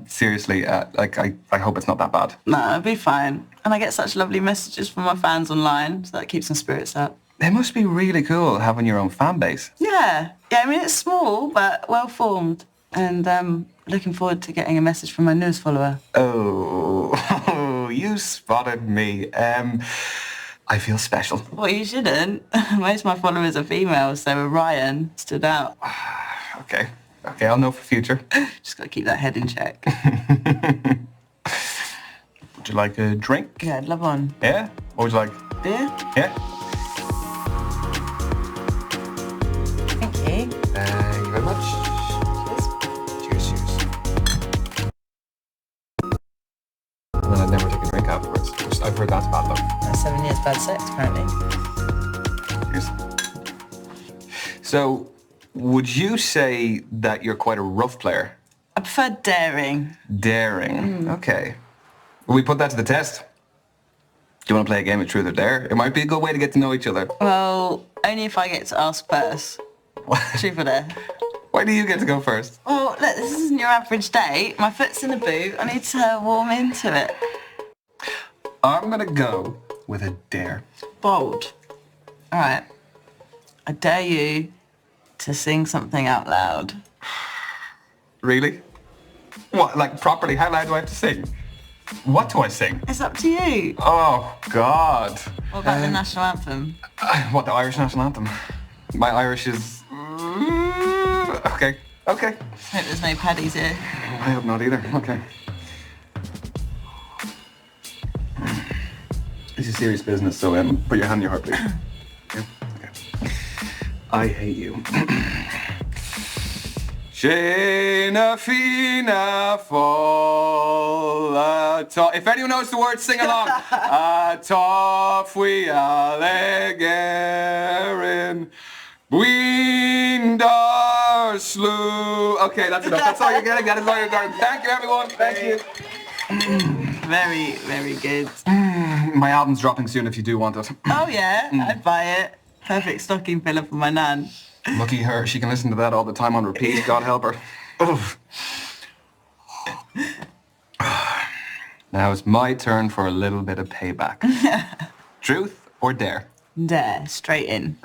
seriously, I hope it's not that bad. No, it'll be fine. And I get such lovely messages from my fans online, so that keeps my spirits up. It must be really cool having your own fan base. Yeah, I mean, it's small, but well-formed. And looking forward to getting a message from my newest follower. Oh, you spotted me. I feel special. Well, you shouldn't. Most of my followers are females, so Ryan stood out. Okay, I'll know for future. Just gotta keep that head in check. Would you like a drink? Yeah, I'd love one. Yeah? What would you like? Beer? Yeah? Thank you. Thank you very much. Cheers. And then I'd never take a drink afterwards. I've heard that's bad luck. That's 7 years bad sex, apparently. Cheers. So, would you say that you're quite a rough player? I prefer daring. Daring. Okay. Will we put that to the test? Do you want to play a game of truth or dare? It might be a good way to get to know each other. Well, only if I get to ask first. Truth or dare? Why do you get to go first? Well, look, this isn't your average date. My foot's in the boot. I need to warm into it. I'm gonna go with a dare. Bold. All right. I dare you to sing something out loud. Really? What, like properly? How loud do I have to sing? What do I sing? It's up to you. Oh, God. What about the national anthem? What, the Irish national anthem? My Irish is... Okay. I hope there's no paddies here. I hope not either. Okay. This is serious business, so put your hand on your heart, please. Yeah? Okay. I hate you. Shana Fina fall. If anyone knows the words, sing along. Toff we allegerin. Winder slew. Okay, that's enough. That's all you're getting. That is all you're getting. Thank you, everyone. Thank you. Very, very good. My album's dropping soon if you do want it. Oh yeah, I'd buy it. Perfect stocking filler for my nan. Lucky her. She can listen to that all the time on repeat. God help her. Now Now it's my turn for a little bit of payback. Truth or dare? Dare, straight in.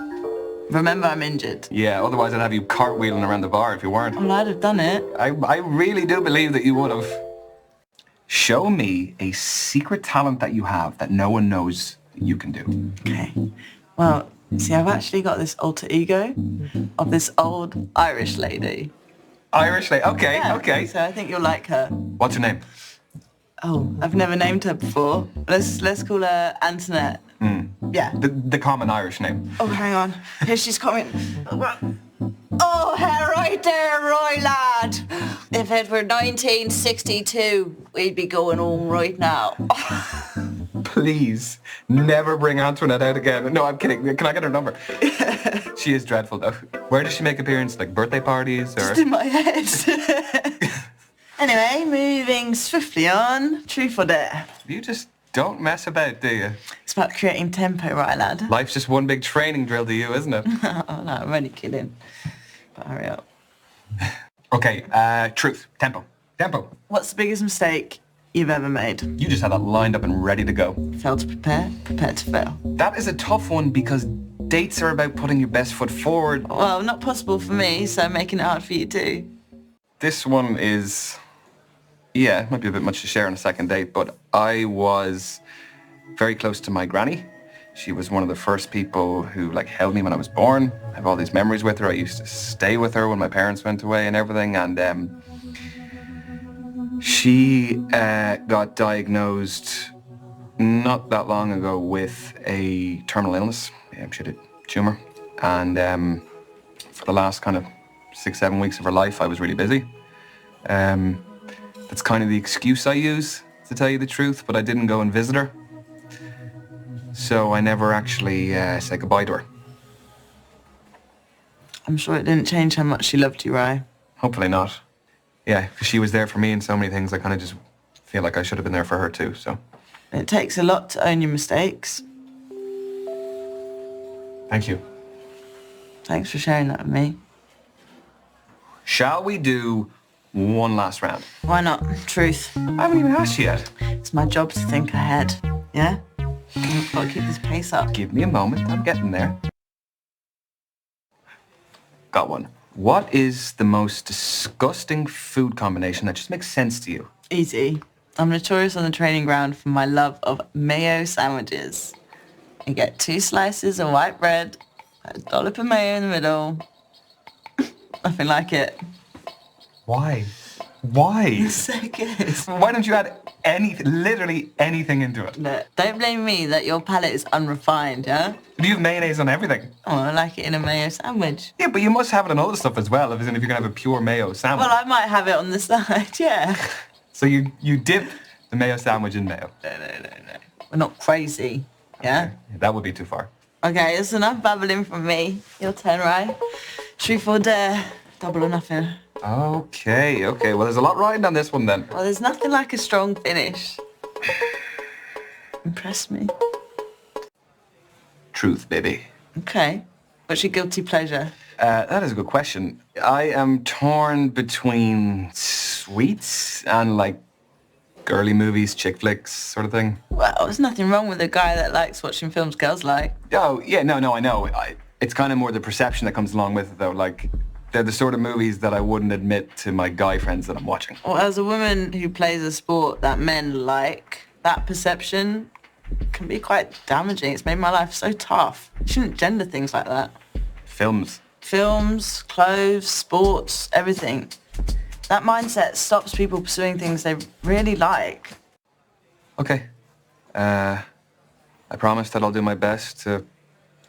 Remember, I'm injured. Yeah, otherwise I'd have you cartwheeling around the bar if you weren't. Well, I'd have done it. I really do believe that you would have. Show me a secret talent that you have that no one knows you can do. Okay. Well, see, I've actually got this alter ego of this old Irish lady. Irish lady? Okay, Yeah, okay. So I think you'll like her. What's her name? Oh, I've never named her before. Let's call her Antoinette. Yeah. The common Irish name. Oh, hang on. Here she's coming. Oh, right there, Roy lad. If it were 1962, we'd be going home right now. Please, never bring Antoinette out again. No, I'm kidding. Can I get her number? She is dreadful, though. Where does she make appearances? Like birthday parties, or? Just in my head. Anyway, moving swiftly on. Truth or dare? You just don't mess about, do you? It's about creating tempo, right, lad? Life's just one big training drill to you, isn't it? Oh, no, I'm only kidding. But hurry up. Okay, truth. Tempo. Tempo. What's the biggest mistake you've ever made? You just had that lined up and ready to go. Fail to prepare, prepare to fail. That is a tough one because dates are about putting your best foot forward. Well, not possible for me, so I'm making it hard for you too. This one is... Yeah, it might be a bit much to share on a second date, but I was very close to my granny. She was one of the first people who held me when I was born. I have all these memories with her. I used to stay with her when my parents went away and everything. And she got diagnosed not that long ago with a terminal illness. She had a tumor. And for the last kind of 6-7 weeks of her life, I was really busy. That's kind of the excuse I use, to tell you the truth, but I didn't go and visit her. So I never actually said goodbye to her. I'm sure it didn't change how much she loved you, Rye. Hopefully not. Yeah, because she was there for me in so many things. I kind of just feel like I should have been there for her too, so. It takes a lot to own your mistakes. Thank you. Thanks for sharing that with me. Shall we do one last round? Why not? Truth. I haven't even asked you yet. It's my job to think ahead. Yeah? I've got to keep this pace up. Give me a moment. I'm getting there. Got one. What is the most disgusting food combination that just makes sense to you? Easy. I'm notorious on the training ground for my love of mayo sandwiches. You get 2 slices of white bread, a dollop of mayo in the middle. Nothing like it. Why? Why? It's so good. Why don't you add literally anything into it? Look, don't blame me that your palate is unrefined, yeah? Do you have mayonnaise on everything? Oh, I like it in a mayo sandwich. Yeah, but you must have it on other stuff as well, if you're going to have a pure mayo sandwich. Well, I might have it on the side, yeah. So you dip the mayo sandwich in mayo? No. We're not crazy, yeah? Okay. That would be too far. Okay, it's enough babbling from me. Your turn, right? Truth or dare? Double or nothing. Okay. Well, there's a lot riding on this one then. Well, there's nothing like a strong finish. Impress me. Truth, baby. Okay. What's your guilty pleasure? That is a good question. I am torn between sweets and girly movies, chick flicks, sort of thing. Well, there's nothing wrong with a guy that likes watching films girls like. Oh, yeah, no, I know. It's kind of more the perception that comes along with it, though. They're the sort of movies that I wouldn't admit to my guy friends that I'm watching. Well, as a woman who plays a sport that men like, that perception can be quite damaging. It's made my life so tough. You shouldn't gender things like that. Films. Films, clothes, sports, everything. That mindset stops people pursuing things they really like. Okay. I promise that I'll do my best to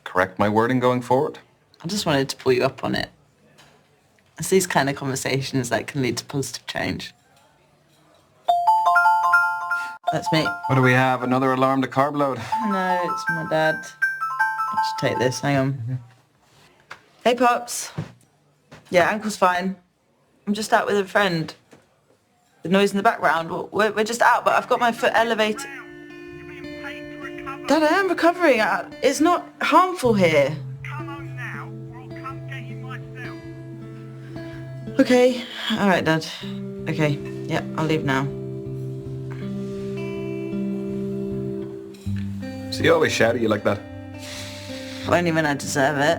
correct my wording going forward. I just wanted to pull you up on it. It's these kind of conversations that can lead to positive change. That's me. What do we have? Another alarm to carb load? No, it's my dad. I'll just take this, hang on. Hey, Pops. Yeah, ankle's fine. I'm just out with a friend. The noise in the background, we're just out, but I've got my foot elevated. Dad, I am recovering. It's not harmful here. Okay. All right, Dad. Okay. Yeah, I'll leave now. he always shout at you like that? Only when I deserve it.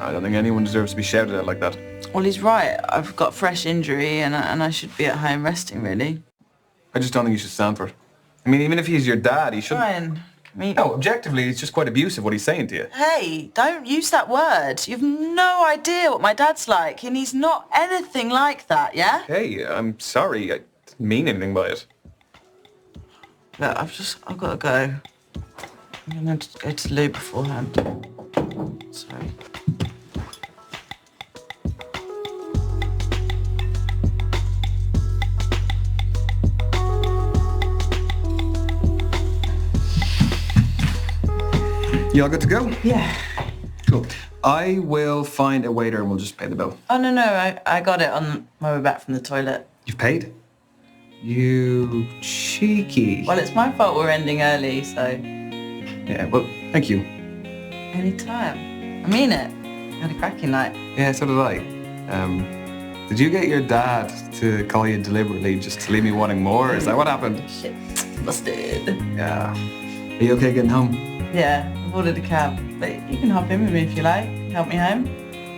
I don't think anyone deserves to be shouted at like that. Well, he's right. I've got fresh injury and I should be at home resting, really. I just don't think you should stand for it. I mean, even if he's your dad, he shouldn't... Ryan, No, objectively, it's just quite abusive what he's saying to you. Hey, don't use that word. You've no idea what my dad's like, and he's not anything like that, yeah? Hey, I'm sorry. I didn't mean anything by it. Look, I've got to go. I'm going to go to the loo beforehand. Sorry. You all good to go? Yeah. Cool. I will find a waiter and we'll just pay the bill. Oh, no, I got it on my way back from the toilet. You've paid? You cheeky. Well, it's my fault we're ending early, so... Yeah, well, thank you. Anytime. I mean it. Had a cracking night. Yeah, so did I. Did you get your dad to call you deliberately just to leave me wanting more? Is that what happened? Shit. Busted. Yeah. Are you okay getting home? Yeah, I've ordered a cab, but you can hop in with me if you like. Help me home.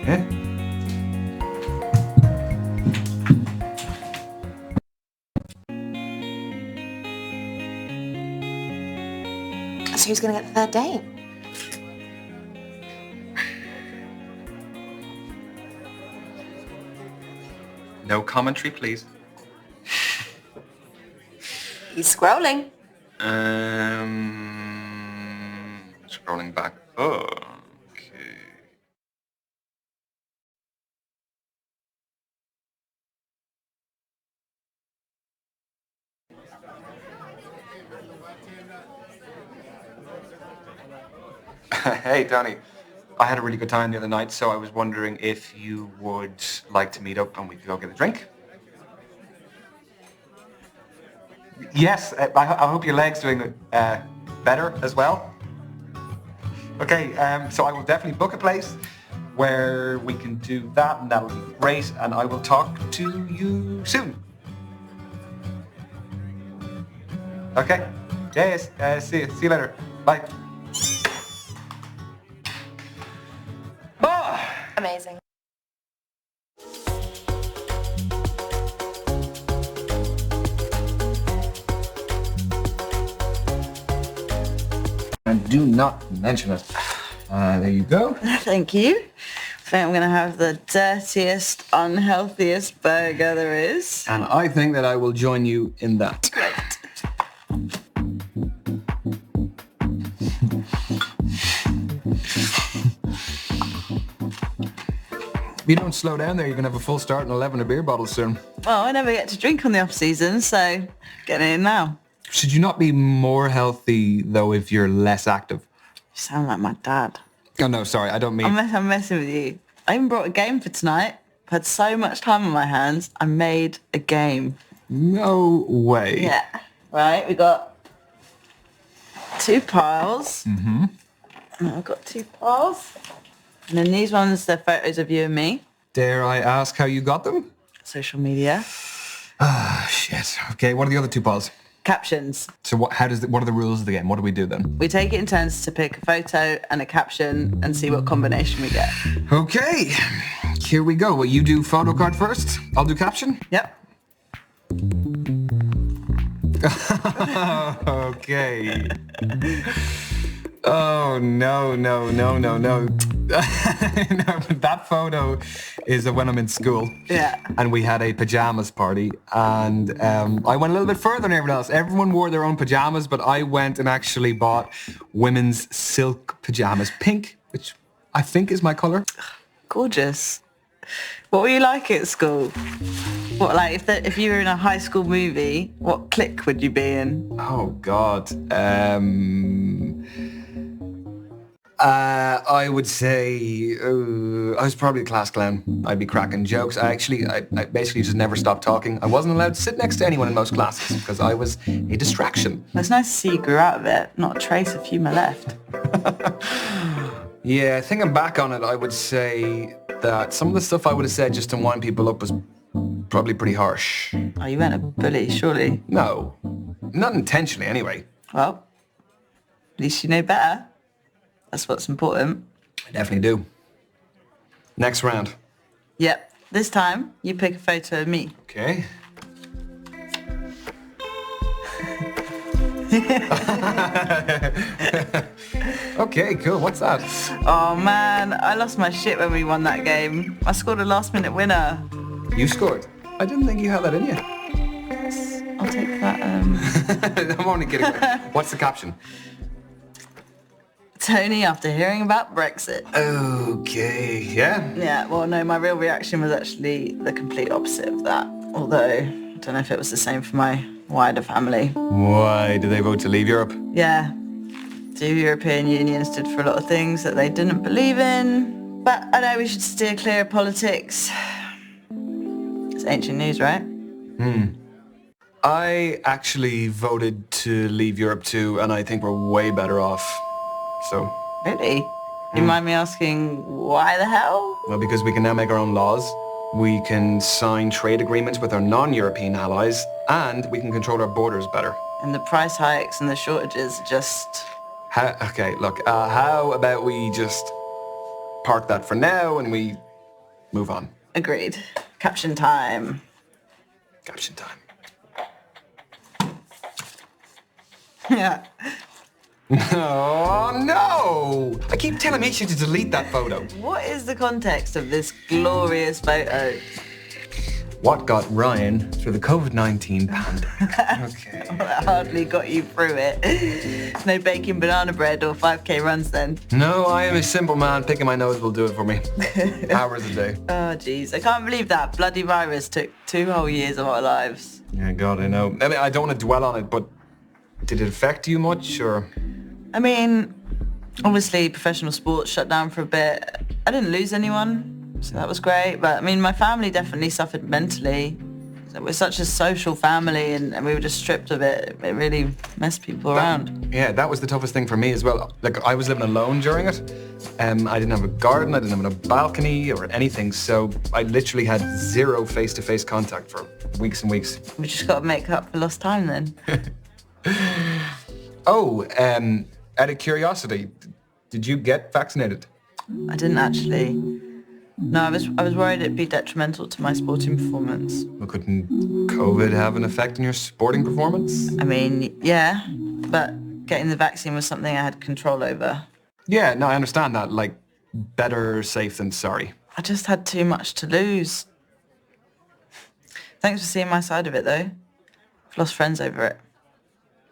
Yeah. So who's going to get the third date? No commentary, please. He's scrolling. Scrolling back. Oh, okay. Hey, Danny. I had a really good time the other night, so I was wondering if you would like to meet up and we could go get a drink. Yes, I hope your leg's doing better as well. Okay, so I will definitely book a place where we can do that, and that'll be great, and I will talk to you soon. Okay? Yes, see you later. Bye. Amazing. And do not mention it. There you go. Thank you. I think I'm going to have the dirtiest, unhealthiest burger there is. And I think that I will join you in that. Great. If you don't slow down there, you're going to have a full start and 11 of beer bottles soon. Well, I never get to drink on the off-season, so getting in now. Should you not be more healthy, though, if you're less active? You sound like my dad. Oh, no, sorry, I don't mean... I'm messing with you. I even brought a game for tonight. I've had so much time on my hands, I made a game. No way. Yeah. Right, we got 2 piles. Mm-hmm. And I've got 2 piles. And then these ones, they're photos of you and me. Dare I ask how you got them? Social media. Ah, shit. Okay, what are the other 2 piles? Captions. So what are the rules of the game? What do we do then? We take it in turns to pick a photo and a caption and see what combination we get. Okay, here we go. Well, you do photo card first. I'll do caption. Yep. Okay. Oh, no. No, but that photo is of when I'm in school. Yeah. And we had a pajamas party, and I went a little bit further than everyone else. Everyone wore their own pajamas, but I went and actually bought women's silk pajamas, pink, which I think is my colour. Gorgeous. What were you like at school? What, like, if you were in a high school movie, what clique would you be in? Oh, God. I would say I was probably a class clown. I'd be cracking jokes. I basically just never stopped talking. I wasn't allowed to sit next to anyone in most classes because I was a distraction. It's nice to see you grew out of it. Not a trace of humour left. Yeah, thinking back on it, I would say that some of the stuff I would have said just to wind people up was probably pretty harsh. Oh, you weren't a bully, surely? No, not intentionally anyway. Well, At least you know better. That's what's important. I definitely do. Next round. Yep. This time, you pick a photo of me. Okay. Okay, cool. What's that? Oh man, I lost my shit when we won that game. I scored a last-minute winner. You scored. I didn't think you had that in you. I'll take that. I'm only kidding. What's the caption? Tony, after hearing about Brexit. Okay, yeah. Yeah, well, no, my real reaction was actually the complete opposite of that. Although, I don't know if it was the same for my wider family. Why did they vote to leave Europe? Yeah. The European Union stood for a lot of things that they didn't believe in. But I know we should steer clear of politics. It's ancient news, right? I actually voted to leave Europe too, and I think we're way better off. So, Really? You mind me asking why the hell? well, because we can now make our own laws, we can sign trade agreements with our non-European allies, and we can control our borders better. And the price hikes and the shortages just... Okay, look, how about we just park that for now and we move on? Agreed. Caption time. Caption time. Yeah. Oh no! I keep telling Misha to delete that photo. What is the context of this glorious photo? What got Ryan through the COVID-19 pandemic? Okay. Well, that hardly got you through it. No baking banana bread or 5k runs then. No, I am a simple man. Picking my nose will do it for me. Hours a day. Oh jeez, I can't believe that bloody virus took 2 whole years of our lives. Yeah, God, I know. I mean, I don't want to dwell on it, but did it affect you much, or? I mean, obviously professional sports shut down for a bit. I didn't lose anyone, so that was great. But I mean, my family definitely suffered mentally. We're such a social family and we were just stripped of it. It really messed people around. Yeah, that was the toughest thing for me as well. Like, I was living alone during it. I didn't have a garden, I didn't have a balcony or anything, so I literally had zero face-to-face contact for weeks and weeks. We just got to make up for lost time then. Oh, out of curiosity, did you get vaccinated? I didn't actually. No, I was worried it'd be detrimental to my sporting performance. Well, couldn't COVID have an effect on your sporting performance? I mean, yeah, but getting the vaccine was something I had control over. Yeah, no, I understand that. Like, better safe than sorry. I just had too much to lose. Thanks for seeing my side of it, though. I've lost friends over it.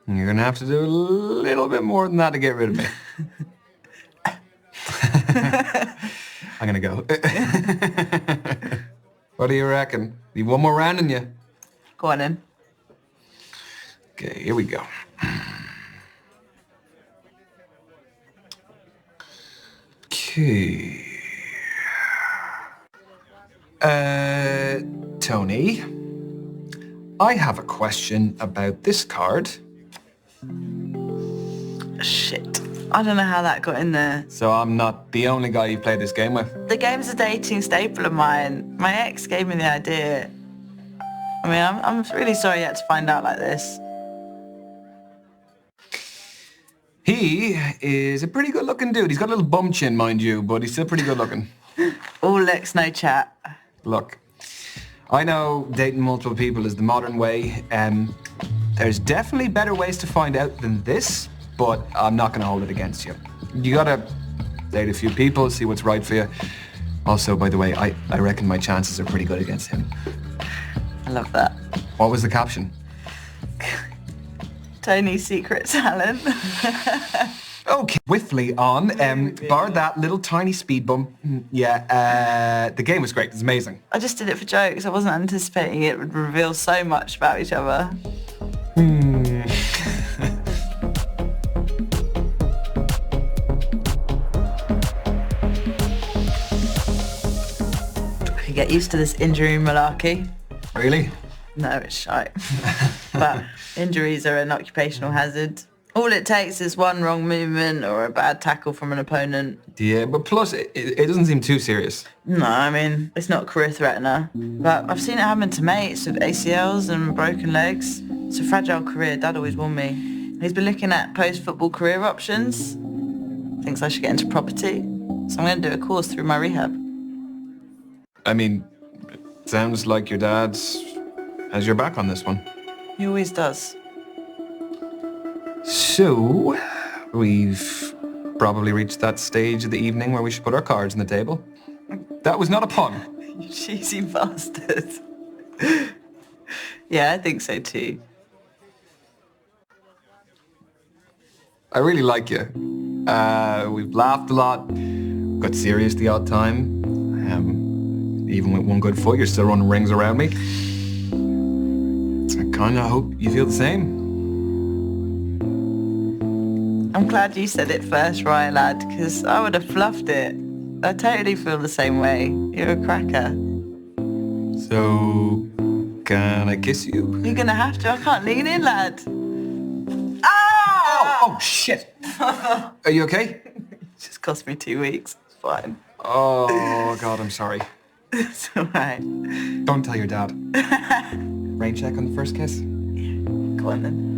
You're going to have to do a little bit more than that to get rid of me. I'm going to go. What do you reckon? Need one more round in you? Go on in. Okay, here we go. Okay. Tony, I have a question about this card. Shit. I don't know how that got in there. So I'm not the only guy you played this game with? The game's a dating staple of mine. My ex gave me the idea. I mean, I'm really sorry you had to find out like this. He is a pretty good looking dude. He's got a little bum chin, mind you, but he's still pretty good looking. All looks, no chat. Look, I know dating multiple people is the modern way. There's definitely better ways to find out than this, but I'm not going to hold it against you. You got to date a few people, see what's right for you. Also, by the way, I reckon my chances are pretty good against him. I love that. What was the caption? Tony's secret talent. Okay, Whiffley on. Bar that little tiny speed bump. Yeah, the game was great. It was amazing. I just did it for jokes. I wasn't anticipating it would reveal so much about each other. I could get used to this injury malarkey. Really? No, it's shite. But injuries are an occupational hazard. All it takes is one wrong movement or a bad tackle from an opponent. Yeah, but plus, it doesn't seem too serious. No, I mean, it's not a career threatener. But I've seen it happen to mates with ACLs and broken legs. It's a fragile career, Dad always warned me. He's been looking at post-football career options. Thinks I should get into property. So I'm going to do a course through my rehab. I mean, it sounds like your dad has your back on this one. He always does. So, we've probably reached that stage of the evening where we should put our cards on the table. That was not a pun. You cheesy bastard. Yeah, I think so too. I really like you. We've laughed a lot, got serious the odd time. Even with one good foot, you're still running rings around me. I kind of hope you feel the same. I'm glad you said it first, Ryan lad, because I would have fluffed it. I totally feel the same way. You're a cracker. So, can I kiss you? You're gonna have to. I can't lean in, lad. Oh, shit. Are you okay? It just cost me 2 weeks. It's fine. Oh, God, I'm sorry. It's all right. Don't tell your dad. Rain check on the first kiss? Go on then.